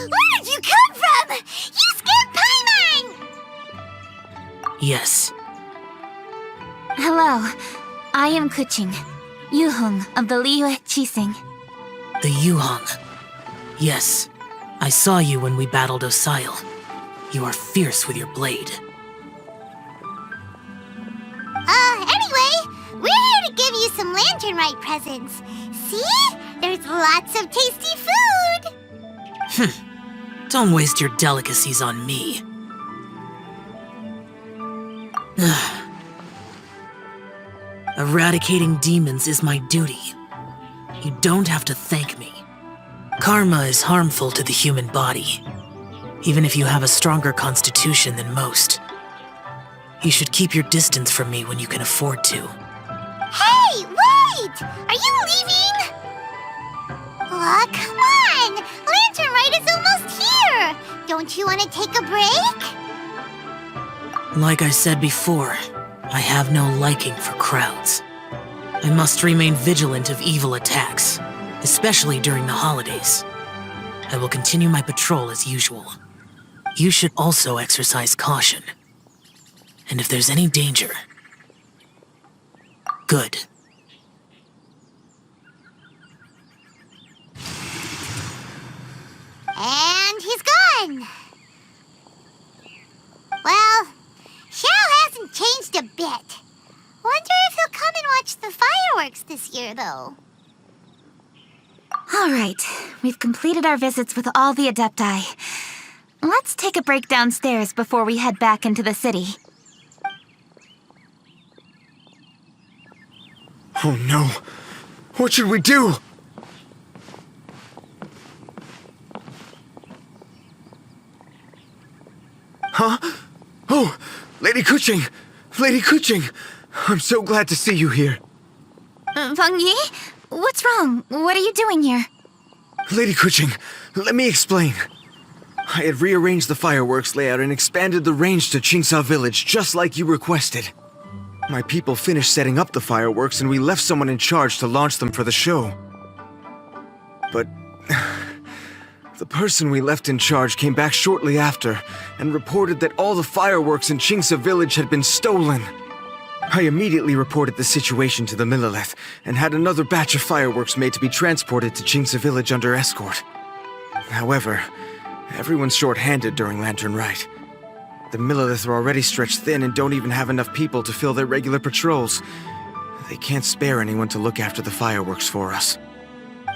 Where did you come from? You scared Paimon! Yes. Hello, I am Kuching, Yuhong of the Liyue Qixing. The Yuhong. Yes. I saw you when we battled Osile. You are fierce with your blade. Anyway, we're here to give you some Lantern Rite presents. See? There's lots of tasty food! Don't waste your delicacies on me. Eradicating demons is my duty. You don't have to thank me. Karma is harmful to the human body, even if you have a stronger constitution than most. You should keep your distance from me when you can afford to. Hey, wait! Are you leaving? Aw, come on! Lantern Rite is almost here! Don't you want to take a break? Like I said before, I have no liking for crowds. I must remain vigilant of evil attacks, especially during the holidays. I will continue my patrol as usual. You should also exercise caution. And if there's any danger... Good. And he's gone! Well, Xiao hasn't changed a bit. Wonder if he'll come and watch the fireworks this year, though. All right, we've completed our visits with all the Adepti. Let's take a break downstairs before we head back into the city. Oh no! What should we do? Huh? Oh! Lady Kuching! Lady Kuching! I'm so glad to see you here. Feng Yi? What's wrong? What are you doing here? Lady Kuching, let me explain. I had rearranged the fireworks layout and expanded the range to Qingsa Village just like you requested. My people finished setting up the fireworks and we left someone in charge to launch them for the show. But... the person we left in charge came back shortly after and reported that all the fireworks in Qingsa Village had been stolen. I immediately reported the situation to the Millelith and had another batch of fireworks made to be transported to Qingsa Village under escort. However, everyone's short-handed during Lantern Rite. The Millelith are already stretched thin and don't even have enough people to fill their regular patrols. They can't spare anyone to look after the fireworks for us.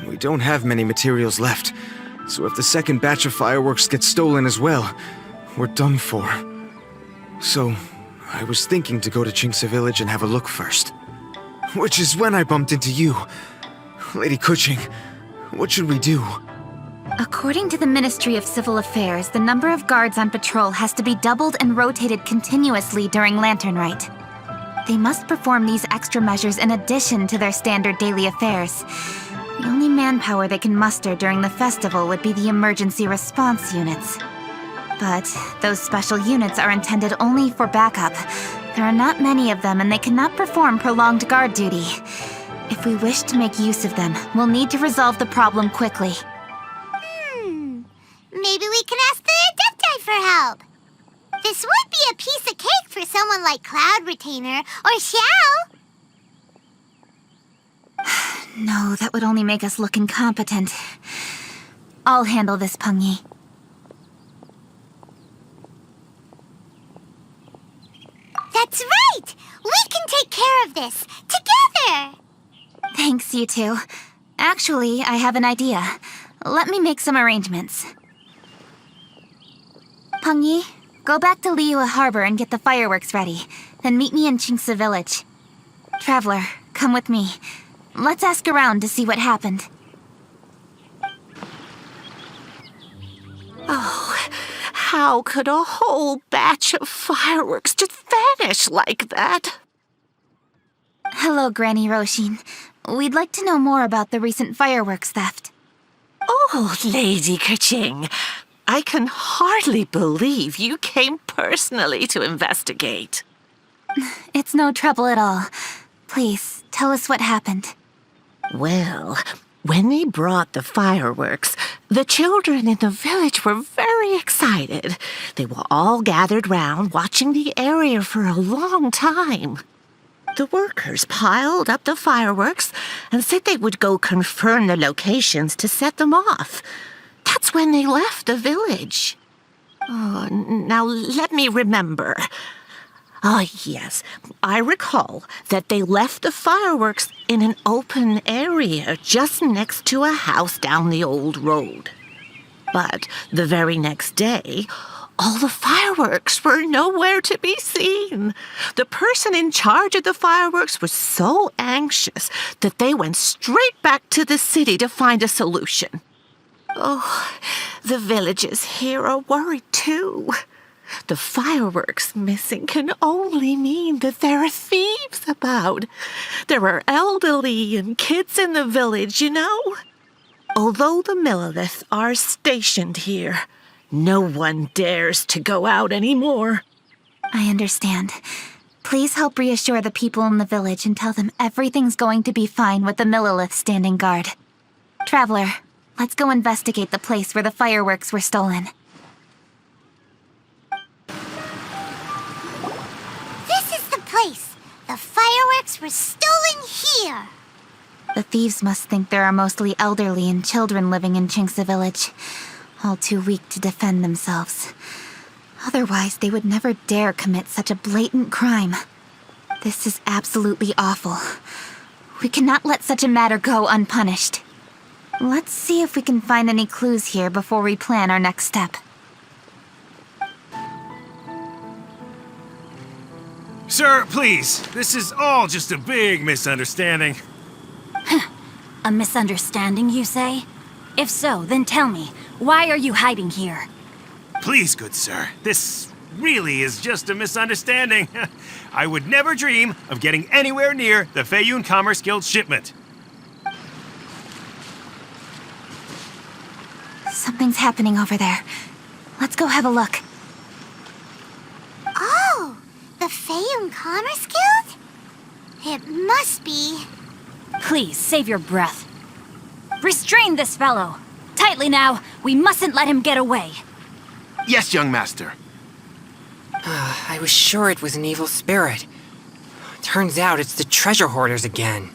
We don't have many materials left, so if the second batch of fireworks gets stolen as well, we're done for. So, I was thinking to go to Qingsa Village and have a look first. Which is when I bumped into you. Lady Kuching, what should we do? According to the Ministry of Civil Affairs, the number of guards on patrol has to be doubled and rotated continuously during Lantern Rite. They must perform these extra measures in addition to their standard daily affairs. The only manpower they can muster during the festival would be the emergency response units. But those special units are intended only for backup. There are not many of them and they cannot perform prolonged guard duty. If we wish to make use of them, we'll need to resolve the problem quickly. Maybe we can ask the Adepti for help. This would be a piece of cake for someone like Cloud Retainer or Xiao. No, that would only make us look incompetent. I'll handle this, Peng Yi. That's right! We can take care of this, together! Thanks, you two. Actually, I have an idea. Let me make some arrangements. Pengyi, go back to Liyue Harbor and get the fireworks ready. Then meet me in Qingce Village. Traveler, come with me. Let's ask around to see what happened. Oh, how could a whole batch of fireworks just vanish like that? Hello, Granny Roshin. We'd like to know more about the recent fireworks theft. Oh, Lady Keqing, I can hardly believe you came personally to investigate. It's no trouble at all. Please, tell us what happened. Well, when they brought the fireworks, the children in the village were very excited. They were all gathered round, watching the area for a long time. The workers piled up the fireworks and said they would go confirm the locations to set them off. That's when they left the village. Oh, now let me remember. Ah, yes, I recall that they left the fireworks in an open area just next to a house down the old road. But the very next day, all the fireworks were nowhere to be seen. The person in charge of the fireworks was so anxious that they went straight back to the city to find a solution. Oh, the villagers here are worried too. The fireworks missing can only mean that there are thieves about. There are elderly and kids in the village, you know. Although the Milliliths are stationed here, no one dares to go out anymore. I understand. Please help reassure the people in the village and tell them everything's going to be fine with the Millilith standing guard. Traveler, let's go investigate the place where the fireworks were stolen. This is the place! The fireworks were stolen here! The thieves must think there are mostly elderly and children living in Qingce Village, all too weak to defend themselves. Otherwise, they would never dare commit such a blatant crime. This is absolutely awful. We cannot let such a matter go unpunished. Let's see if we can find any clues here before we plan our next step. Sir, please. This is all just a big misunderstanding. A misunderstanding, you say? If so, then tell me, why are you hiding here? Please, good sir. This really is just a misunderstanding. I would never dream of getting anywhere near the Feiyun Commerce Guild shipment. Something's happening over there. Let's go have a look. Oh, the Feiyun Commerce Guild? It must be... Please, save your breath. Restrain this fellow! Tightly now, we mustn't let him get away. Yes, young master. I was sure it was an evil spirit. Turns out it's the treasure hoarders again.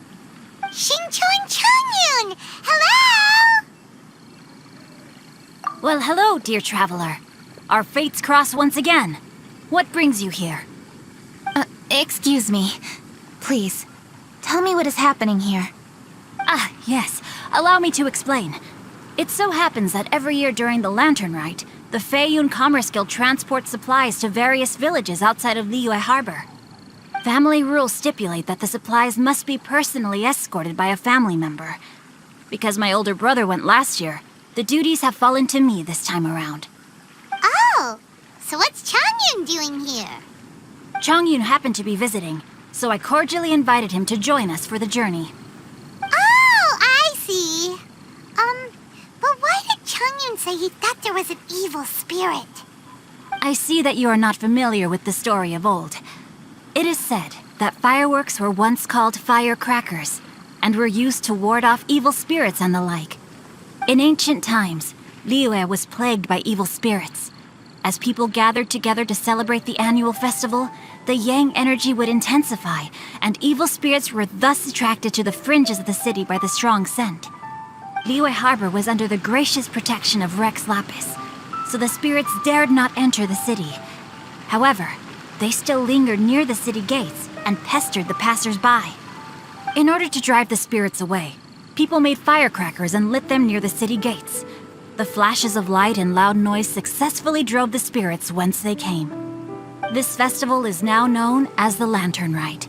Xingqiang Changyun! Hello! Well, hello, dear traveler. Our fates cross once again. What brings you here? Excuse me. Please, tell me what is happening here. Ah, yes. Allow me to explain. It so happens that every year during the Lantern Rite, the Feiyun Commerce Guild transports supplies to various villages outside of Liyue Harbor. Family rules stipulate that the supplies must be personally escorted by a family member. Because my older brother went last year, the duties have fallen to me this time around. Oh, so what's Changyun doing here? Changyun happened to be visiting, so I cordially invited him to join us for the journey. Oh, I see. But why did Changyun say he thought there was an evil spirit? I see that you are not familiar with the story of old. It is said that fireworks were once called firecrackers, and were used to ward off evil spirits and the like. In ancient times, Liyue was plagued by evil spirits. As people gathered together to celebrate the annual festival, the yang energy would intensify, and evil spirits were thus attracted to the fringes of the city by the strong scent. Liyue Harbor was under the gracious protection of Rex Lapis, so the spirits dared not enter the city. However, they still lingered near the city gates and pestered the passers-by. In order to drive the spirits away, people made firecrackers and lit them near the city gates. The flashes of light and loud noise successfully drove the spirits whence they came. This festival is now known as the Lantern Rite.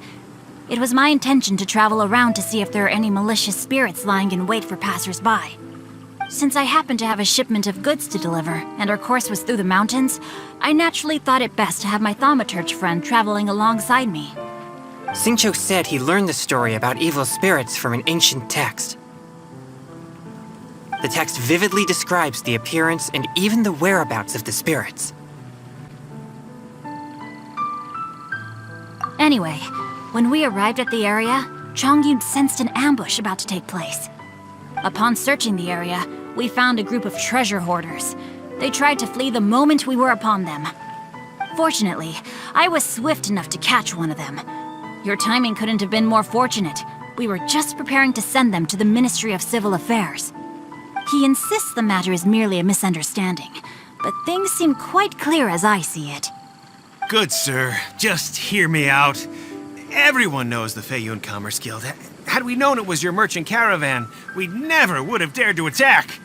It was my intention to travel around to see if there are any malicious spirits lying in wait for passers-by. Since I happened to have a shipment of goods to deliver, and our course was through the mountains, I naturally thought it best to have my thaumaturge friend traveling alongside me. Xingqiu said he learned the story about evil spirits from an ancient text. The text vividly describes the appearance and even the whereabouts of the spirits. Anyway, when we arrived at the area, Chongyun sensed an ambush about to take place. Upon searching the area, we found a group of treasure hoarders. They tried to flee the moment we were upon them. Fortunately, I was swift enough to catch one of them. Your timing couldn't have been more fortunate. We were just preparing to send them to the Ministry of Civil Affairs. He insists the matter is merely a misunderstanding, but things seem quite clear as I see it. Good, sir. Just hear me out. Everyone knows the Feiyun Commerce Guild. Had we known it was your merchant caravan, we never would have dared to attack.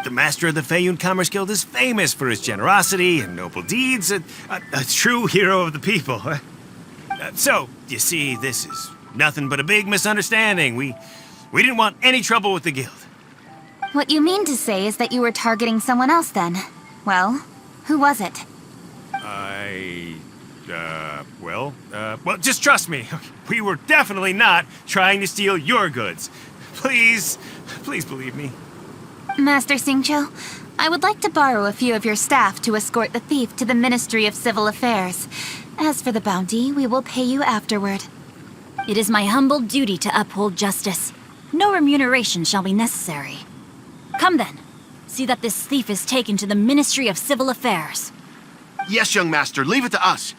The master of the Feiyun Commerce Guild is famous for his generosity and noble deeds, a true hero of the people. So, you see, this is nothing but a big misunderstanding. We didn't want any trouble with the guild. What you mean to say is that you were targeting someone else then? Well, who was it? Well, just trust me. We were definitely not trying to steal your goods. Please believe me. Master Xingqiu, I would like to borrow a few of your staff to escort the thief to the Ministry of Civil Affairs. As for the bounty, we will pay you afterward. It is my humble duty to uphold justice. No remuneration shall be necessary. Come then. See that this thief is taken to the Ministry of Civil Affairs. Yes, young master, leave it to us.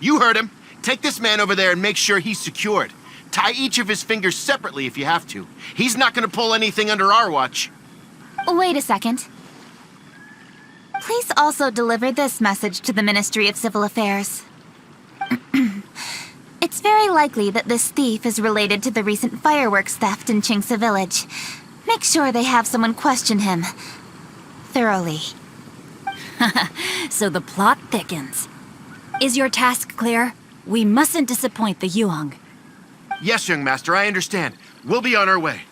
You heard him. Take this man over there and make sure he's secured. Tie each of his fingers separately if you have to. He's not going to pull anything under our watch. Wait a second. Please also deliver this message to the Ministry of Civil Affairs. It's very likely that this thief is related to the recent fireworks theft in Qingce Village. Make sure they have someone question him thoroughly. So the plot thickens. Is your task clear? We mustn't disappoint the Yuang. Yes, young master, I understand. We'll be on our way.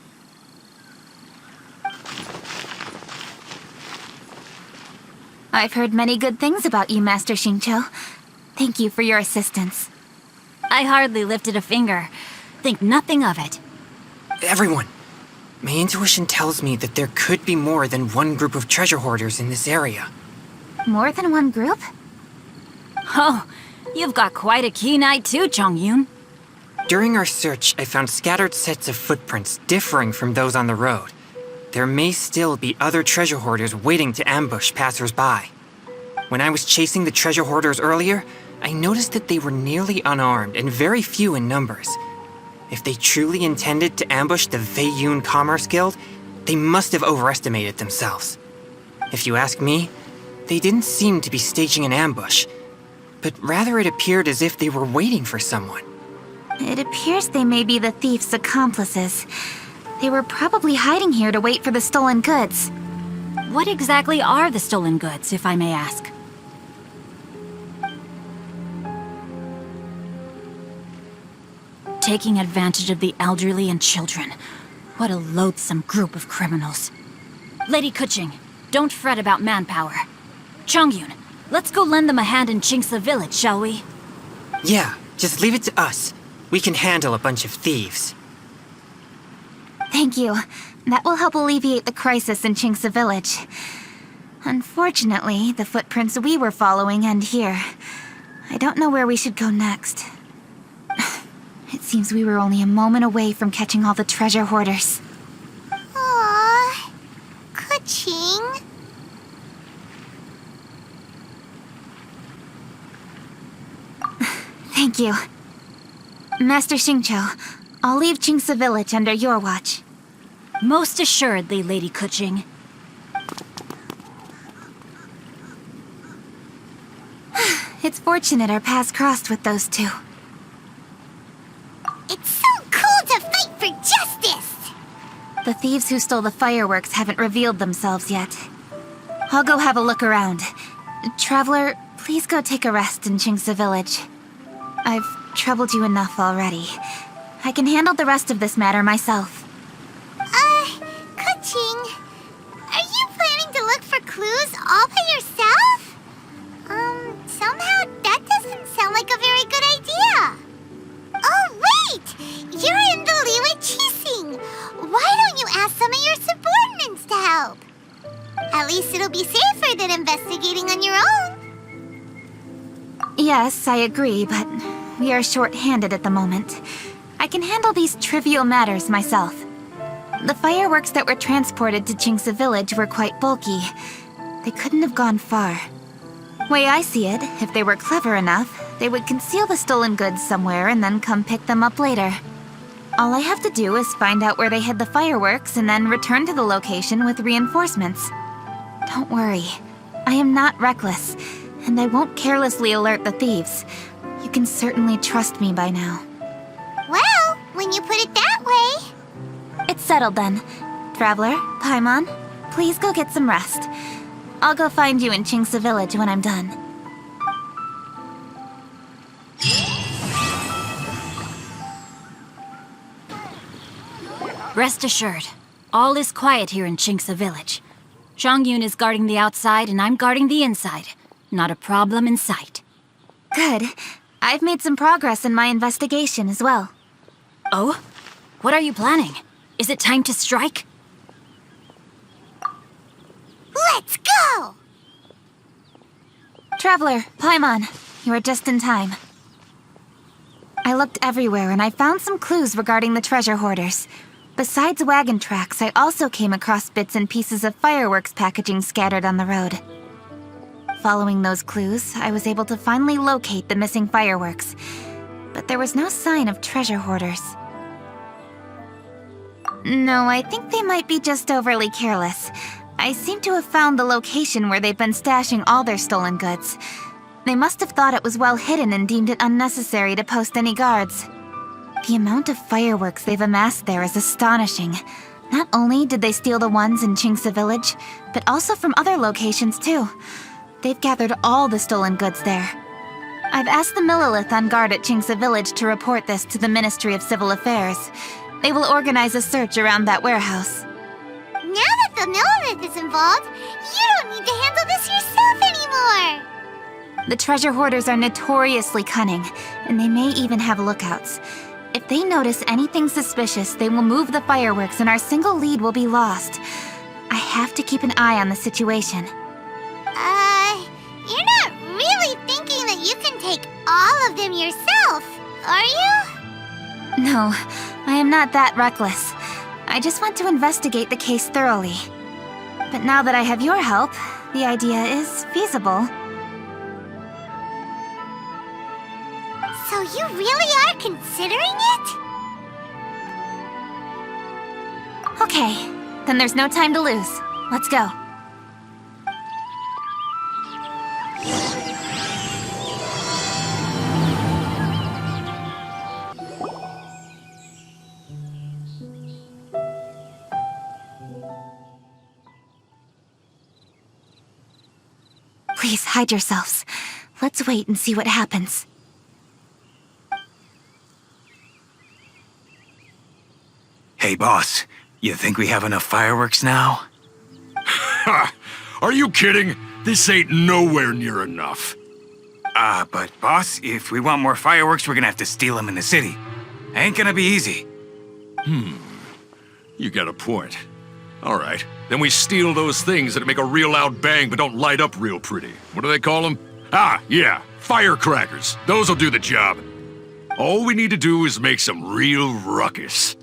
I've heard many good things about you, Master Xingqiu. Thank you for your assistance. I hardly lifted a finger. Think nothing of it. Everyone, my intuition tells me that there could be more than one group of treasure hoarders in this area. More than one group? Oh, you've got quite a keen eye too, Chongyun. During our search, I found scattered sets of footprints differing from those on the road. There may still be other treasure hoarders waiting to ambush passers-by. When I was chasing the treasure hoarders earlier, I noticed that they were nearly unarmed and very few in numbers. If they truly intended to ambush the Feiyun Commerce Guild, they must have overestimated themselves. If you ask me, they didn't seem to be staging an ambush, but rather it appeared as if they were waiting for someone. It appears they may be the thief's accomplices. They were probably hiding here to wait for the stolen goods. What exactly are the stolen goods, if I may ask? Taking advantage of the elderly and children. What a loathsome group of criminals. Lady Kuching, don't fret about manpower. Chongyun, let's go lend them a hand in Qingce Village, shall we? Yeah, just leave it to us. We can handle a bunch of thieves. Thank you. That will help alleviate the crisis in Qingce Village. Unfortunately, the footprints we were following end here. I don't know where we should go next. It seems we were only a moment away from catching all the treasure hoarders. Aww. Kuching. Thank you. Master Xingqiu, I'll leave Qingce Village under your watch. Most assuredly, Lady Kuching. It's fortunate our paths crossed with those two. It's so cool to fight for justice! The thieves who stole the fireworks haven't revealed themselves yet. I'll go have a look around. Traveler, please go take a rest in Chingsa village. I've troubled you enough already. I can handle the rest of this matter myself. Kuching, are you planning to look for clues all by yourself? Somehow that doesn't sound like a very good idea. Oh, wait! You're in the Liyue Qixing. Why don't you ask some of your subordinates to help? At least it'll be safer than investigating on your own. Yes, I agree, but we are short-handed at the moment. I can handle these trivial matters myself. The fireworks that were transported to Chingsa village were quite bulky. They couldn't have gone far. Way I see it, if they were clever enough, they would conceal the stolen goods somewhere and then come pick them up later. All I have to do is find out where they hid the fireworks and then return to the location with reinforcements. Don't worry, I am not reckless, and I won't carelessly alert the thieves. You can certainly trust me by now. Well, when you put it that way... It's settled then. Traveler, Paimon, please go get some rest. I'll go find you in Chingsa village when I'm done. Rest assured, all is quiet here in Chingsa village. Zhangyun is guarding the outside and I'm guarding the inside. Not a problem in sight. Good. I've made some progress in my investigation as well. Oh? What are you planning? Is it time to strike? Let's go! Traveler, Paimon, you are just in time. I looked everywhere and I found some clues regarding the treasure hoarders. Besides wagon tracks, I also came across bits and pieces of fireworks packaging scattered on the road. Following those clues, I was able to finally locate the missing fireworks. But there was no sign of treasure hoarders. No, I think they might be just overly careless. I seem to have found the location where they've been stashing all their stolen goods. They must have thought it was well hidden and deemed it unnecessary to post any guards. The amount of fireworks they've amassed there is astonishing. Not only did they steal the ones in Chingsa village, but also from other locations too. They've gathered all the stolen goods there. I've asked the Millilith on guard at Chingsa village to report this to the Ministry of Civil Affairs. They will organize a search around that warehouse. Now that the Millilith is involved, you don't need to handle this yourself anymore! The treasure hoarders are notoriously cunning, and they may even have lookouts. If they notice anything suspicious, they will move the fireworks and our single lead will be lost. I have to keep an eye on the situation. You're not really thinking that you can take all of them yourself, are you? No, I am not that reckless. I just want to investigate the case thoroughly. But now that I have your help, the idea is feasible. So you really are considering it? Okay, then there's no time to lose. Let's go. Please hide yourselves. Let's wait and see what happens. Hey, boss. You think we have enough fireworks now? Ha! Are you kidding? This ain't nowhere near enough. But boss, if we want more fireworks, we're gonna have to steal them in the city. Ain't gonna be easy. You got a point. All right, then we steal those things that make a real loud bang but don't light up real pretty. What do they call them? Ah, yeah, firecrackers. Those'll do the job. All we need to do is make some real ruckus.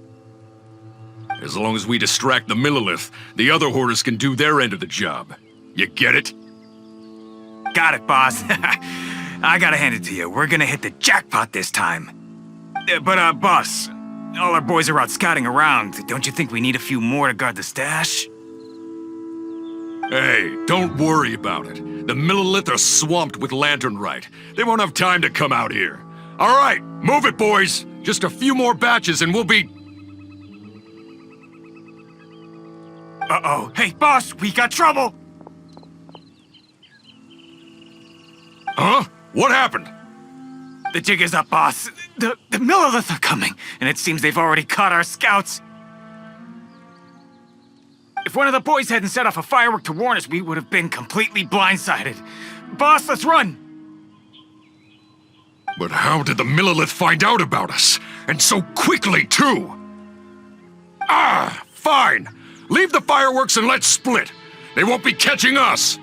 As long as we distract the Millilith, the other hoarders can do their end of the job. You get it? Got it, boss. I gotta hand it to you. We're gonna hit the jackpot this time. But, boss, all our boys are out scouting around. Don't you think we need a few more to guard the stash? Hey, don't worry about it. The Millilith are swamped with lanternite. They won't have time to come out here. All right, move it, boys. Just a few more batches and we'll be... Uh-oh. Hey, boss, we got trouble! Huh? What happened? The jig is up, boss. The Millilith are coming, and it seems they've already caught our scouts. If one of the boys hadn't set off a firework to warn us, we would have been completely blindsided. Boss, let's run! But how did the Millilith find out about us? And so quickly, too? Ah, fine. Leave the fireworks and let's split. They won't be catching us.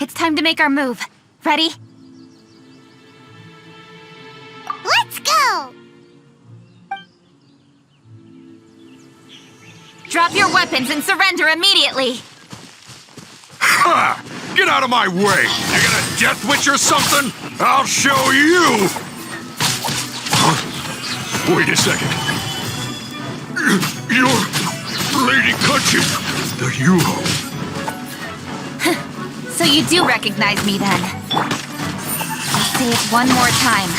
It's time to make our move. Ready? Let's go! Drop your weapons and surrender immediately! Ha! Get out of my way! You gonna death witch or something? I'll show you! Wait a second. You're Lady Cutchin, the Yuho. So you do recognize me then? I'll say it one more time.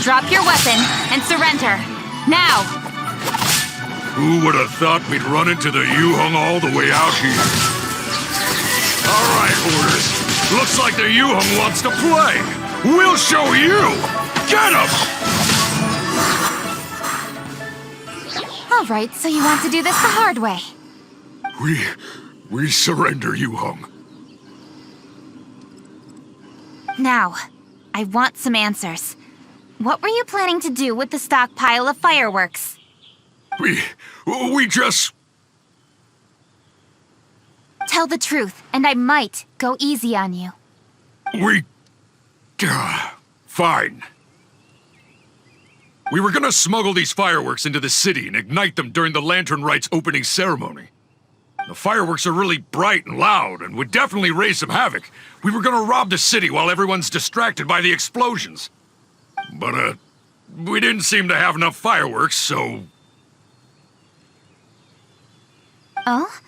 Drop your weapon and surrender. Now! Who would have thought we'd run into the Yuhong all the way out here? All right, Hoarders. Looks like the Yuhong wants to play. We'll show you! Get him! All right, so you want to do this the hard way. We surrender, Yuhong. Now, I want some answers. What were you planning to do with the stockpile of fireworks? We just... Tell the truth, and I might go easy on you. Fine. We were gonna smuggle these fireworks into the city and ignite them during the Lantern Rite's opening ceremony. The fireworks are really bright and loud and would definitely raise some havoc. We were gonna rob the city while everyone's distracted by the explosions. But, we didn't seem to have enough fireworks, so... Oh?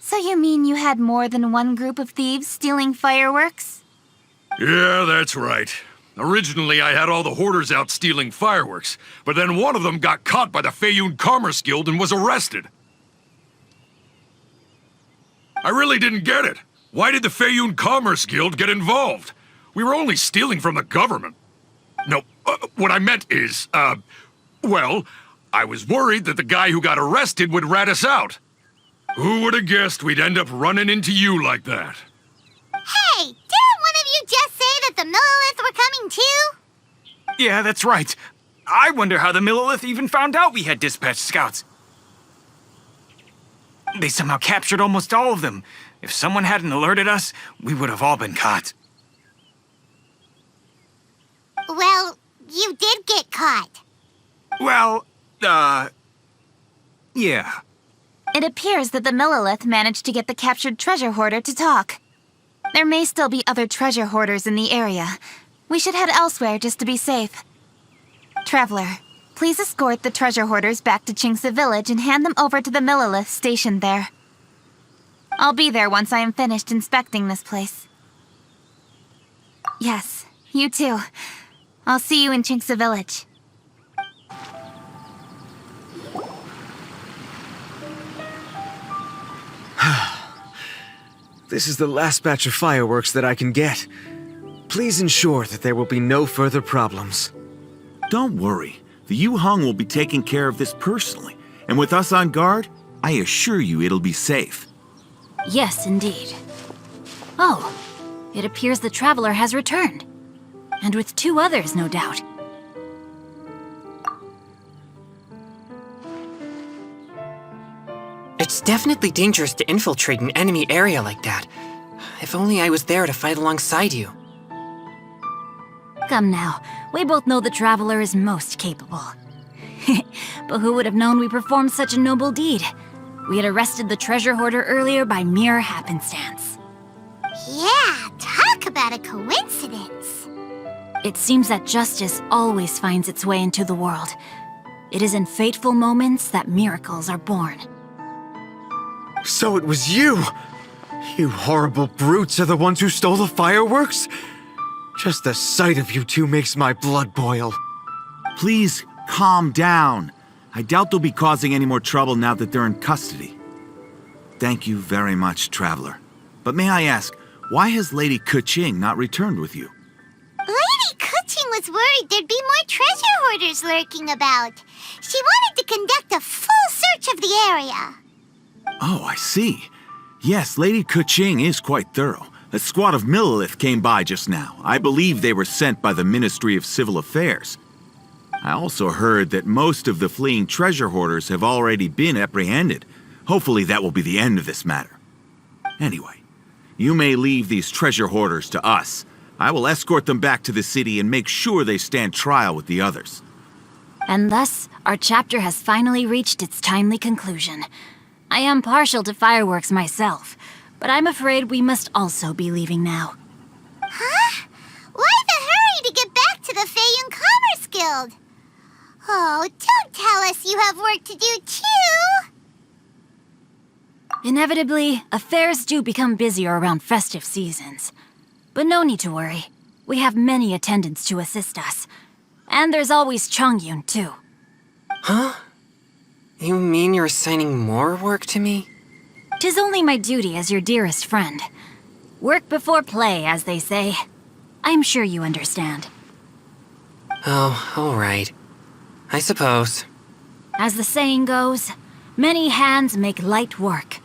So you mean you had more than one group of thieves stealing fireworks? Yeah, that's right. Originally, I had all the hoarders out stealing fireworks, but then one of them got caught by the Feiyun Commerce Guild and was arrested. I really didn't get it. Why did the Feiyun Commerce Guild get involved? We were only stealing from the government. No, what I meant is, well, I was worried that the guy who got arrested would rat us out. Who would have guessed we'd end up running into you like that? Hey, didn't one of you just say that the Millilith were coming too? Yeah, that's right. I wonder how the Millilith even found out we had dispatched scouts. They somehow captured almost all of them. If someone hadn't alerted us, we would have all been caught. Well, you did get caught. Well, yeah. It appears that the Millilith managed to get the captured treasure hoarder to talk. There may still be other treasure hoarders in the area. We should head elsewhere just to be safe. Traveler, please escort the treasure hoarders back to Qingce Village and hand them over to the Millilith stationed there. I'll be there once I am finished inspecting this place. Yes, you too. I'll see you in Qingce Village. This is the last batch of fireworks that I can get. Please ensure that there will be no further problems. Don't worry. The Yuhong will be taking care of this personally. And with us on guard, I assure you it'll be safe. Yes, indeed. Oh, it appears the traveler has returned. And with 2 others, no doubt. It's definitely dangerous to infiltrate an enemy area like that. If only I was there to fight alongside you. Come now, we both know the traveler is most capable. But who would have known we performed such a noble deed? We had arrested the treasure hoarder earlier by mere happenstance. Yeah, talk about a coincidence. It seems that justice always finds its way into the world. It is in fateful moments that miracles are born. So it was you! You horrible brutes are the ones who stole the fireworks? Just the sight of you two makes my blood boil. Please, calm down. I doubt they'll be causing any more trouble now that they're in custody. Thank you very much, Traveler. But may I ask, why has Lady Keqing not returned with you? Lady Keqing was worried there'd be more treasure hoarders lurking about. She wanted to conduct a full search of the area. Oh, I see. Yes, Lady Keqing is quite thorough. A squad of Millilith came by just now. I believe they were sent by the Ministry of Civil Affairs. I also heard that most of the fleeing treasure hoarders have already been apprehended. Hopefully that will be the end of this matter. Anyway, you may leave these treasure hoarders to us. I will escort them back to the city and make sure they stand trial with the others. And thus, our chapter has finally reached its timely conclusion. I am partial to fireworks myself, but I'm afraid we must also be leaving now. Huh? Why the hurry to get back to the Feiyun Commerce Guild? Oh, don't tell us you have work to do too! Inevitably, affairs do become busier around festive seasons. But no need to worry. We have many attendants to assist us. And there's always Chongyun, too. Huh? You mean you're assigning more work to me? 'Tis only my duty as your dearest friend. Work before play, as they say. I'm sure you understand. Oh, all right. I suppose. As the saying goes, many hands make light work.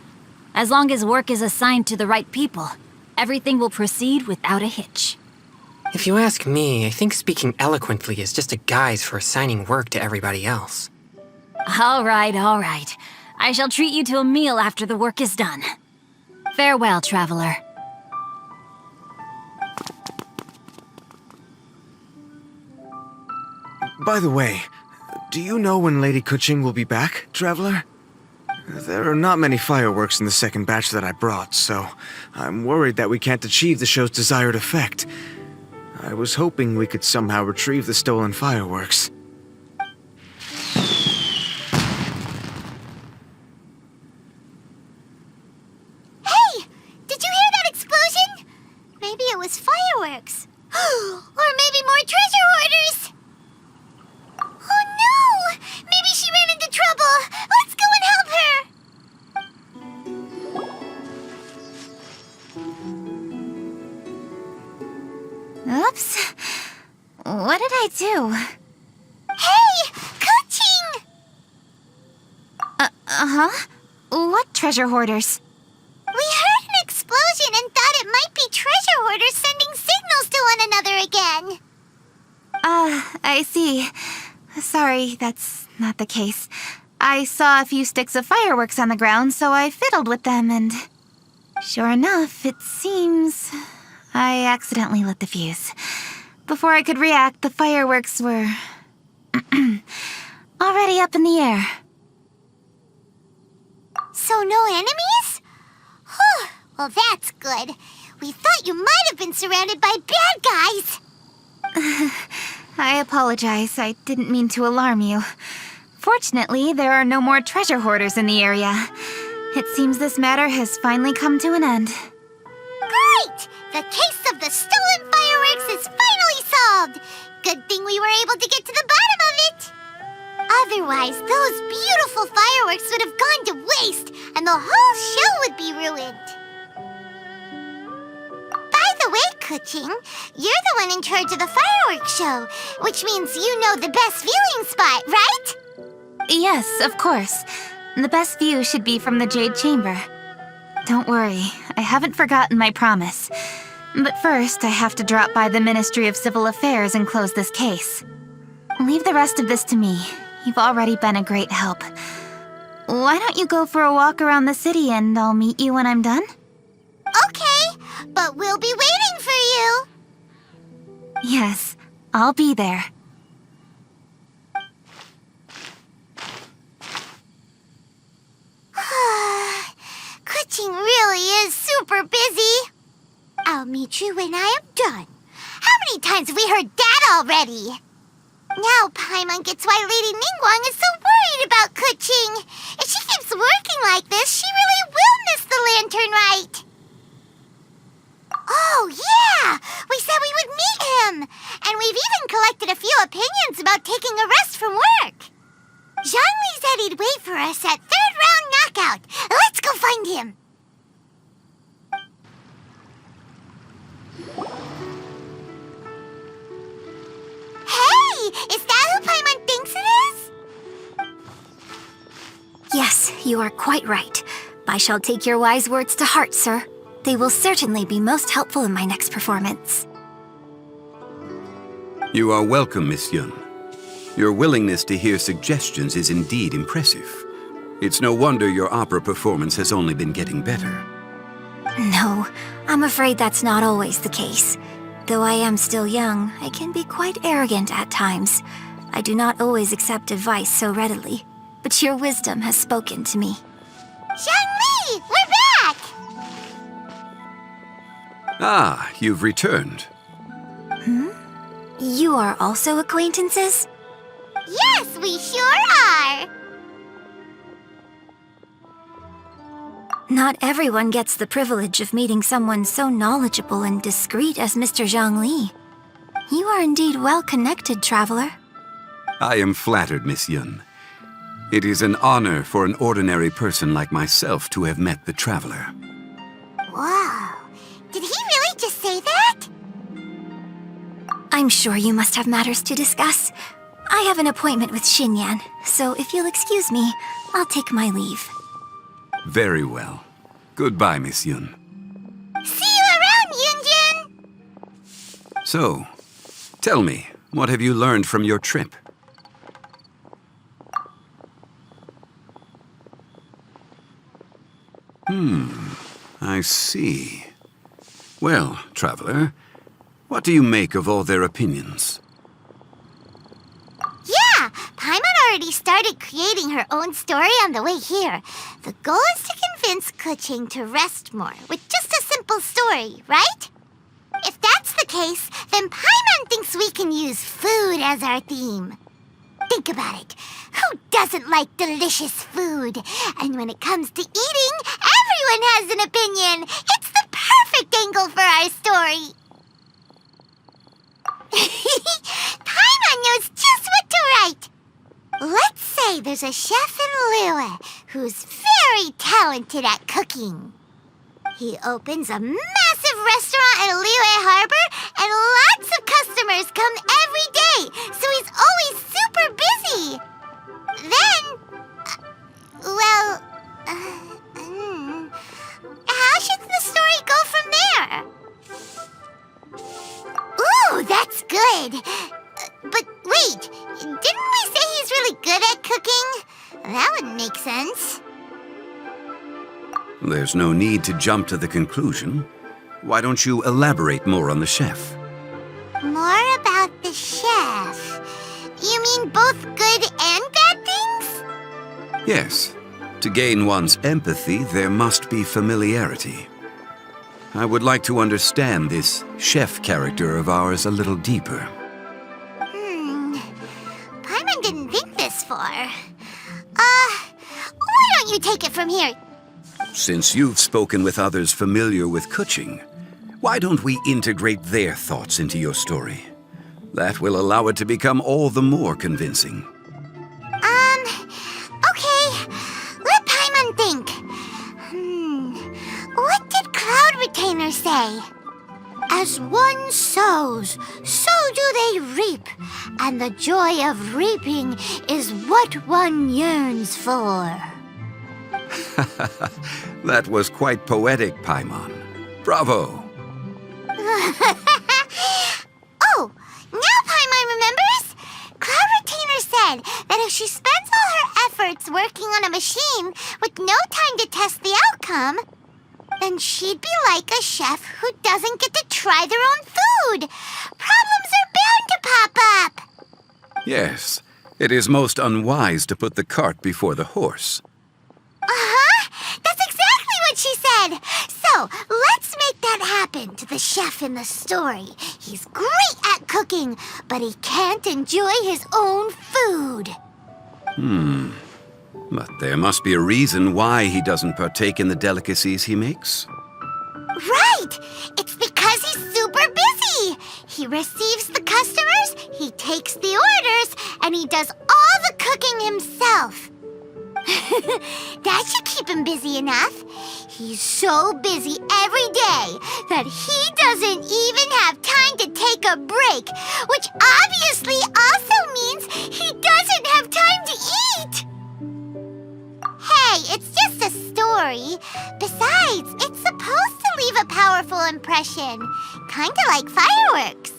As long as work is assigned to the right people, everything will proceed without a hitch. If you ask me, I think speaking eloquently is just a guise for assigning work to everybody else. All right, all right. I shall treat you to a meal after the work is done. Farewell, traveler. By the way, do you know when Lady Keqing will be back, Traveler? There are not many fireworks in the second batch that I brought, so I'm worried that we can't achieve the show's desired effect. I was hoping we could somehow retrieve the stolen fireworks. Hey! Did you hear that explosion? Maybe it was fireworks. Or maybe more treasure hoarders! Oh no! Maybe she ran into trouble! Let's go and help her! Oops. What did I do? Hey! Keqing! Uh-huh? What treasure hoarders? We heard an explosion and thought it might be treasure hoarders sending signals to one another again. I see. Sorry, that's not the case. I saw a few sticks of fireworks on the ground, so I fiddled with them and... Sure enough, it seems... I accidentally lit the fuse. Before I could react, the fireworks were... already up in the air. So no enemies? Whew, well that's good. We thought you might have been surrounded by bad guys. I apologize. I didn't mean to alarm you. Fortunately, there are no more treasure hoarders in the area. It seems this matter has finally come to an end. Great! The case of the stolen fireworks is finally solved. Good thing we were able to get to the bottom of it. Otherwise, those beautiful fireworks would have gone to waste, and the whole show would be ruined. By the way, Keqing, you're the one in charge of the fireworks show, which means you know the best viewing spot, right? Yes, of course. The best view should be from the Jade Chamber. Don't worry, I haven't forgotten my promise. But first, I have to drop by the Ministry of Civil Affairs and close this case. Leave the rest of this to me. You've already been a great help. Why don't you go for a walk around the city and I'll meet you when I'm done? Okay, but we'll be waiting for you. Yes, I'll be there. Keqing really is super busy. I'll meet you when I am done. How many times have we heard that already? Now Paimon gets why Lady Ningguang is so worried about Keqing. If she keeps working like this, she really will miss the lantern rite. opinions about taking a rest from work. Zhongli said he'd wait for us at third round knockout. Let's go find him. Hey! Is that who Paimon thinks it is? Yes, you are quite right. I shall take your wise words to heart, sir. They will certainly be most helpful in my next performance. You are welcome, Miss Yun. Your willingness to hear suggestions is indeed impressive. It's no wonder your opera performance has only been getting better. No, I'm afraid that's not always the case. Though I am still young, I can be quite arrogant at times. I do not always accept advice so readily, but your wisdom has spoken to me. Zhongli! We're back! Ah, you've returned. You are also acquaintances? Yes, we sure are! Not everyone gets the privilege of meeting someone so knowledgeable and discreet as Mr. Zhongli. You are indeed well-connected, traveler. I am flattered, Miss Yun. It is an honor for an ordinary person like myself to have met the traveler. Wow. Did he really just say that? I'm sure you must have matters to discuss. I have an appointment with Xinyan, so if you'll excuse me, I'll take my leave. Very well. Goodbye, Miss Yun. See you around, Yunjin! So, tell me, what have you learned from your trip? I see. Well, traveler, what do you make of all their opinions? Yeah, Paimon already started creating her own story on the way here. The goal is to convince Kuching to rest more with just a simple story, right? If that's the case, then Paimon thinks we can use food as our theme. Think about it. Who doesn't like delicious food? And when it comes to eating, everyone has an opinion. It's the perfect angle for our story. Paimon knows just what to write. Let's say there's a chef in Liyue who's very talented at cooking. He opens a massive restaurant at Liyue Harbor, and lots of customers come every day, so he's always super busy. Then, how should the story go from there? Ooh, that's good. But wait, didn't we say he's really good at cooking? That wouldn't make sense. There's no need to jump to the conclusion. Why don't you elaborate more on the chef? More about the chef. You mean both good and bad things? Yes. To gain one's empathy, there must be familiarity. I would like to understand this chef character of ours a little deeper. Paimon didn't think this far. Why don't you take it from here? Since you've spoken with others familiar with Kuching, why don't we integrate their thoughts into your story? That will allow it to become all the more convincing. Okay. Let Paimon think. What did Cloud Retainer say? As one sows, so do they reap. And the joy of reaping is what one yearns for. That was quite poetic, Paimon. Bravo! Oh, now Paimon remembers? Cloud Retainer said that if she spends all her efforts working on a machine with no time to test the outcome, then she'd be like a chef who doesn't get to try their own food. Problems are bound to pop up. Yes, it is most unwise to put the cart before the horse. That's exactly what she said. So, let's make that happen to the chef in the story. He's great at cooking, but he can't enjoy his own food. But there must be a reason why he doesn't partake in the delicacies he makes. Right! right! It's because he's super busy! He receives the customers, he takes the orders, and he does all the cooking himself. That should keep him busy enough. He's so busy every day that he doesn't even have time to take a break, which obviously also means he doesn't have time to eat. Hey, it's just a story. Besides, it's supposed to leave a powerful impression, kinda like fireworks.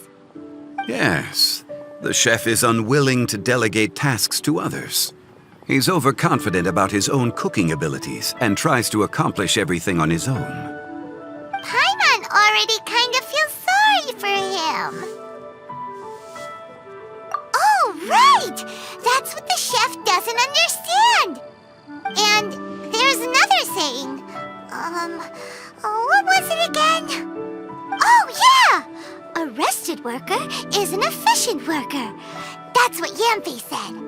Yes, the chef is unwilling to delegate tasks to others. He's overconfident about his own cooking abilities and tries to accomplish everything on his own. Paimon already kind of feels sorry for him. Oh, right! That's what the chef doesn't understand. And there's another saying. What was it again? Oh, yeah! A rested worker is an efficient worker. That's what Yamfe said.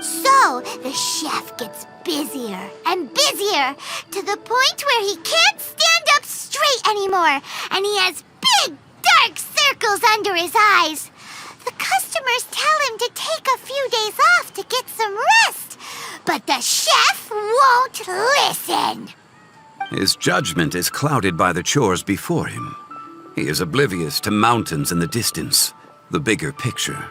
So, the chef gets busier and busier to the point where he can't stand up straight anymore, and he has big, dark circles under his eyes. The customers tell him to take a few days off to get some rest, but the chef won't listen. His judgment is clouded by the chores before him. He is oblivious to mountains in the distance, the bigger picture.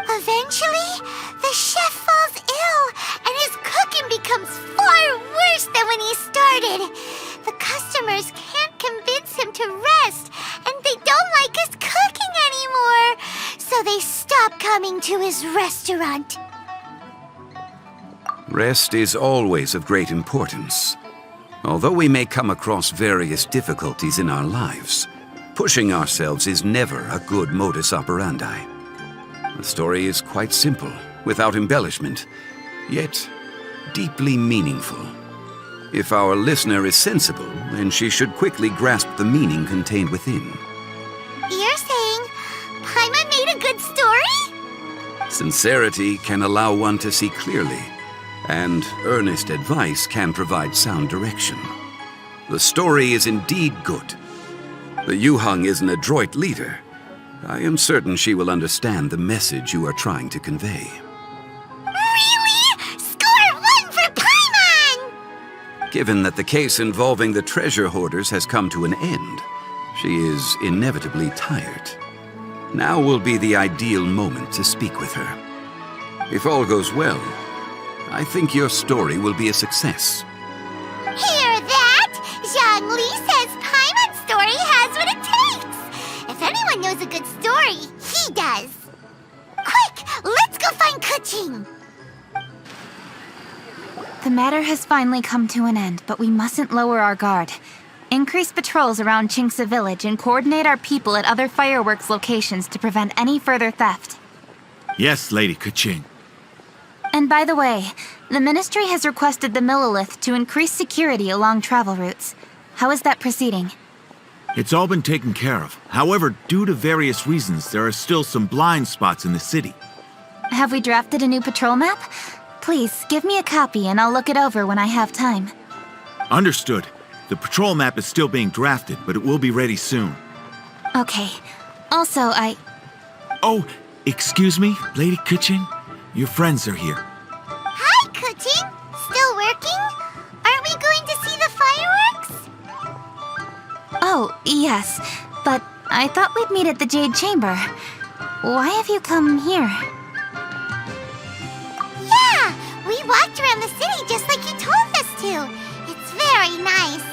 Eventually, the chef falls ill, and his cooking becomes far worse than when he started. The customers can't convince him to rest, and they don't like his cooking anymore, so they stop coming to his restaurant. Rest is always of great importance. Although we may come across various difficulties in our lives, pushing ourselves is never a good modus operandi. The story is quite simple, without embellishment, yet deeply meaningful. If our listener is sensible, then she should quickly grasp the meaning contained within. You're saying Paimon made a good story? Sincerity can allow one to see clearly, and earnest advice can provide sound direction. The story is indeed good. The Yuhang is an adroit leader. I am certain she will understand the message you are trying to convey. Really? Score 1 for Paimon! Given that the case involving the treasure hoarders has come to an end, she is inevitably tired. Now will be the ideal moment to speak with her. If all goes well, I think your story will be a success. Hear that? Zhang Li says Paimon's story has what it takes. If anyone knows a good story, he does. Quick, let's go find Kuching. The matter has finally come to an end, but we mustn't lower our guard. Increase patrols around Qingce village and coordinate our people at other fireworks locations to prevent any further theft. Yes, Lady Kuching. And by the way, the Ministry has requested the Millilith to increase security along travel routes. How is that proceeding? It's all been taken care of. However, due to various reasons, there are still some blind spots in the city. Have we drafted a new patrol map? Please, give me a copy and I'll look it over when I have time. Understood. The patrol map is still being drafted, but it will be ready soon. Okay. Also, Oh, excuse me, Lady Kuching? Your friends are here. Hi, Kuching. Still working? Aren't we going to see the fireworks? Oh, yes. But I thought we'd meet at the Jade Chamber. Why have you come here? Yeah, we walked around the city just like you told us to. It's very nice.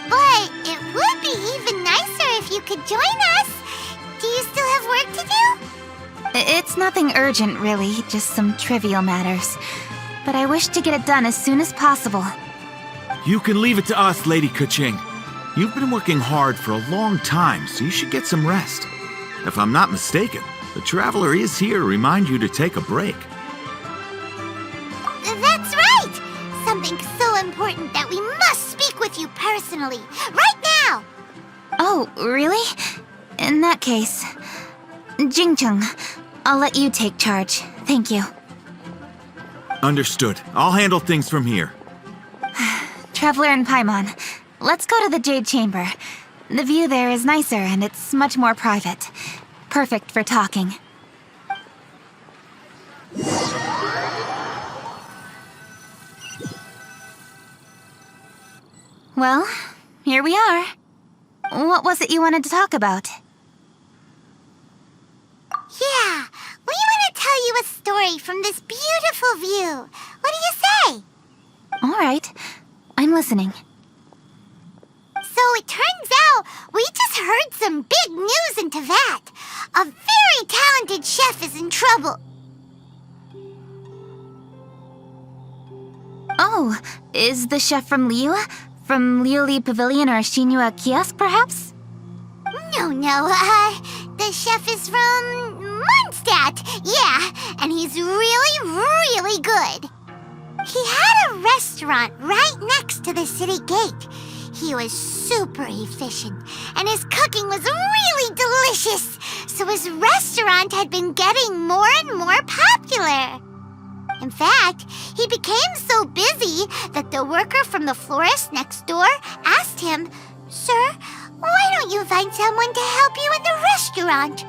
But it would be even nicer if you could join us. Do you still have work to do? It's nothing urgent, really. Just some trivial matters. But I wish to get it done as soon as possible. You can leave it to us, Lady Kuching. You've been working hard for a long time, so you should get some rest. If I'm not mistaken, the Traveler is here to remind you to take a break. That's right! Something so important that we must speak with you personally, right now! Oh, really? In that case, Jingcheng, I'll let you take charge. Thank you. Understood. I'll handle things from here. Traveler and Paimon, let's go to the Jade Chamber. The view there is nicer and it's much more private. Perfect for talking. Well, here we are. What was it you wanted to talk about? Yeah, we want to tell you a story from this beautiful view. What do you say? All right, I'm listening. So it turns out we just heard some big news in Teyvat. A very talented chef is in trouble. Oh, is the chef from Liyue? From Liuli Pavilion or Shinua Kiosk, perhaps? No, the chef is from Mondstadt. Yeah, and he's really, really good. He had a restaurant right next to the city gate. He was super efficient, and his cooking was really delicious, so his restaurant had been getting more and more popular. In fact, he became so busy that the worker from the florist next door asked him, "Sir, why don't you find someone to help you in the restaurant?"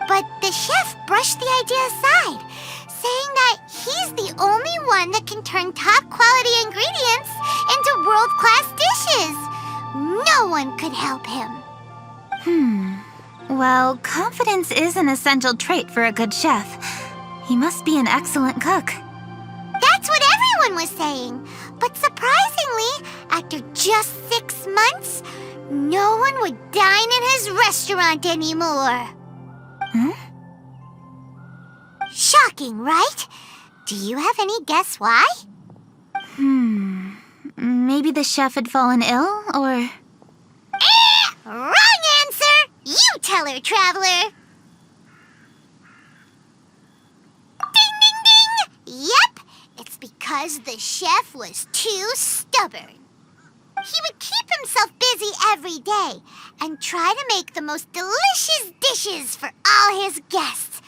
But the chef brushed the idea aside, saying that he's the only one that can turn top-quality ingredients into world-class dishes. No one could help him. Well, confidence is an essential trait for a good chef. He must be an excellent cook. That's what everyone was saying. But surprisingly, after just 6 months, no one would dine in his restaurant anymore. Shocking, right? Do you have any guess why? Maybe the chef had fallen ill, or... Wrong answer! You tell her, Traveler! Ding, ding, ding! Yep, it's because the chef was too stubborn. He would keep himself busy every day and try to make the most delicious dishes for all his guests.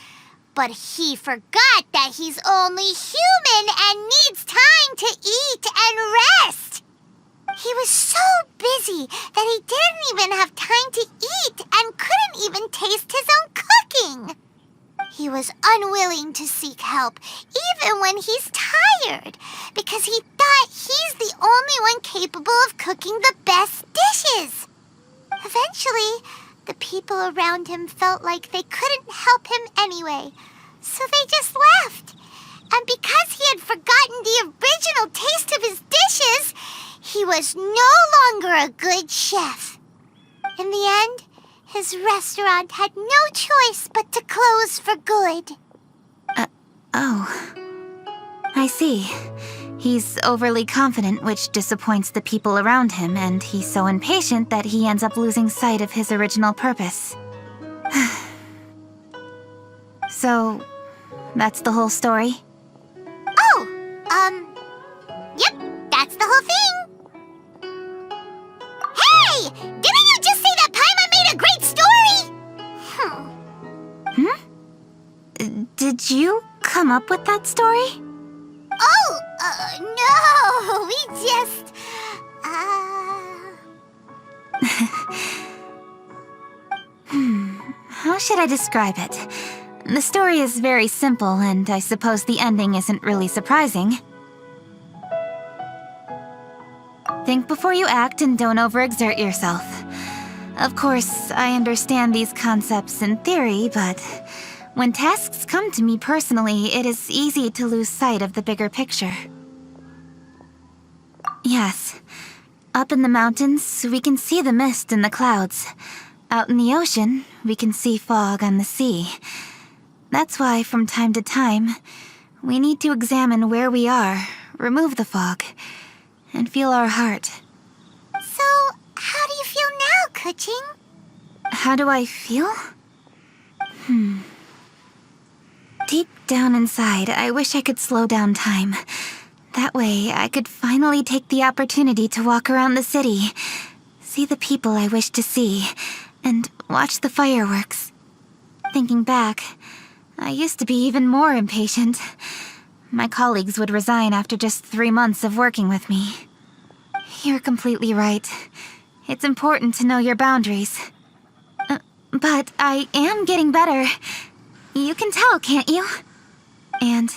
But he forgot that he's only human and needs time to eat and rest. He was so busy that he didn't even have time to eat and couldn't even taste his own cooking. He was unwilling to seek help, even when he's tired, because he thought he's the only one capable of cooking the best dishes. Eventually, the people around him felt like they couldn't help him anyway, so they just left. And because he had forgotten the original taste of his dishes, he was no longer a good chef. In the end, his restaurant had no choice but to close for good. Oh. I see. He's overly confident, which disappoints the people around him, and he's so impatient that he ends up losing sight of his original purpose. So, that's the whole story? Yep, that's the whole thing. Hey! Didn't you just say that Paimon made a great story? Did you come up with that story? No, we just, How should I describe it? The story is very simple, and I suppose the ending isn't really surprising. Think before you act and don't overexert yourself. Of course, I understand these concepts in theory, but when tasks come to me personally, it is easy to lose sight of the bigger picture. Yes. Up in the mountains, we can see the mist in the clouds. Out in the ocean, we can see fog on the sea. That's why, from time to time, we need to examine where we are, remove the fog, and feel our heart. So, how do you feel now, Kuching? How do I feel? Deep down inside, I wish I could slow down time. That way, I could finally take the opportunity to walk around the city, see the people I wish to see, and watch the fireworks. Thinking back, I used to be even more impatient. My colleagues would resign after just 3 months of working with me. You're completely right. It's important to know your boundaries. But I am getting better. You can tell, can't you? And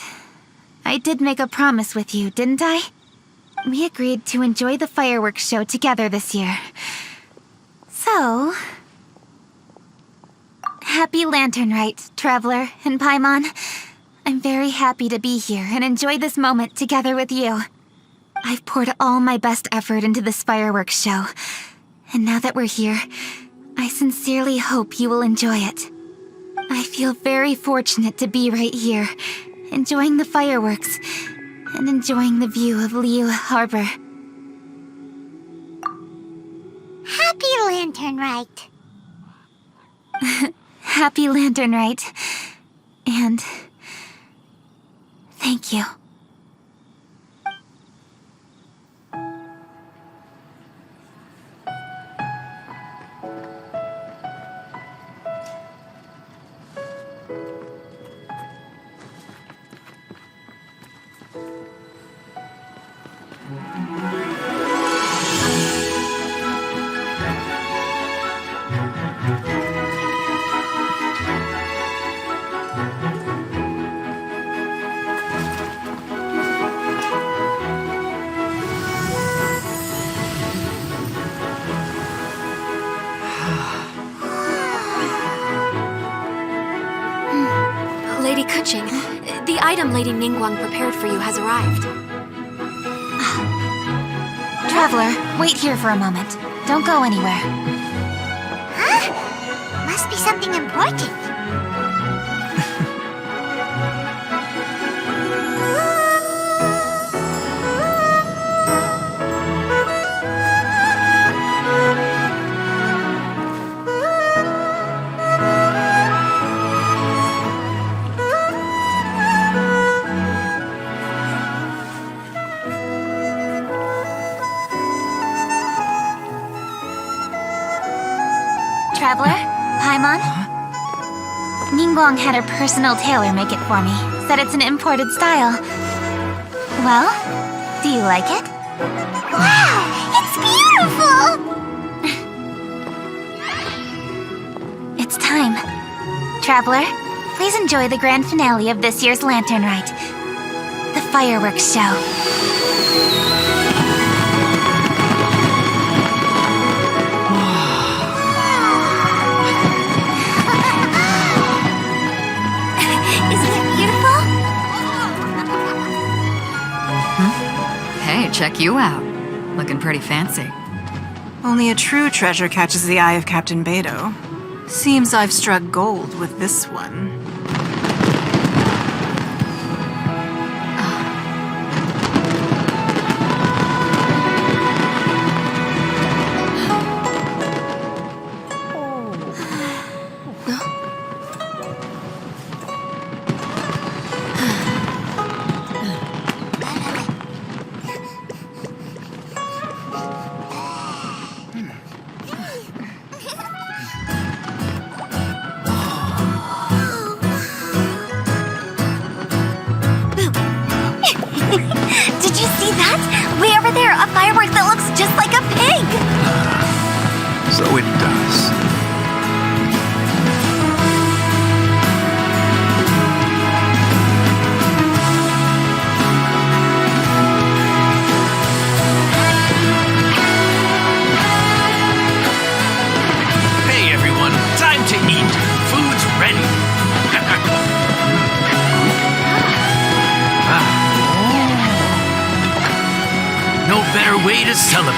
I did make a promise with you, didn't I? We agreed to enjoy the fireworks show together this year. So... Happy Lantern Rite, Traveler and Paimon. I'm very happy to be here and enjoy this moment together with you. I've poured all my best effort into this fireworks show. And now that we're here, I sincerely hope you will enjoy it. I feel very fortunate to be right here, enjoying the fireworks, and enjoying the view of Liyue Harbor. Happy Lantern Rite. Happy Lantern Rite. And... thank you. Lady Kuching, the item Lady Ningguang prepared for you has arrived. Traveler, wait here for a moment. Don't go anywhere. Huh? Must be something important. Traveler? Paimon? Ningguang had her personal tailor make it for me. Said it's an imported style. Well, do you like it? Wow! It's beautiful! It's time. Traveler, please enjoy the grand finale of this year's Lantern Rite. The fireworks show. Hey, check you out. Looking pretty fancy. Only a true treasure catches the eye of Captain Beidou. Seems I've struck gold with this one. Did you see that? Way over there, a firework that looks just like a pig! So it does. Hey everyone, time to eat. Food's ready. No better way to celebrate.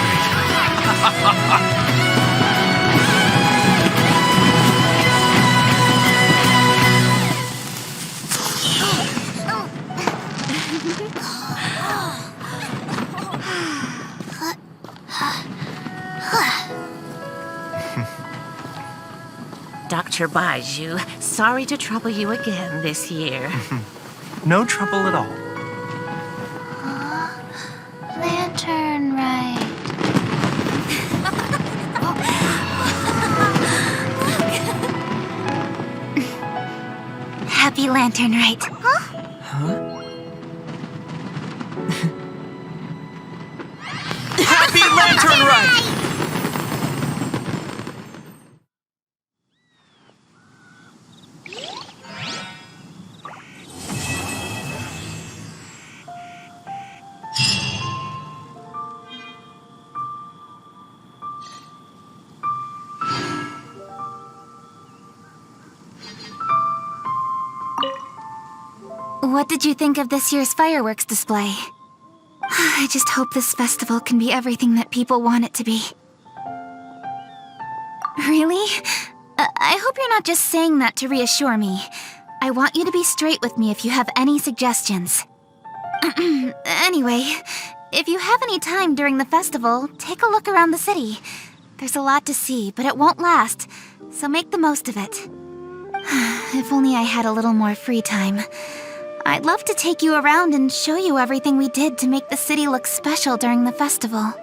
Dr. Baiju, sorry to trouble you again this year. No trouble at all. Lantern Rite. Happy Lantern Rite. Happy Lantern Rite! What did you think of this year's fireworks display? I just hope this festival can be everything that people want it to be. Really? I hope you're not just saying that to reassure me. I want you to be straight with me if you have any suggestions. Anyway, if you have any time during the festival, take a look around the city. There's a lot to see, but it won't last, so make the most of it. If only I had a little more free time. I'd love to take you around and show you everything we did to make the city look special during the festival.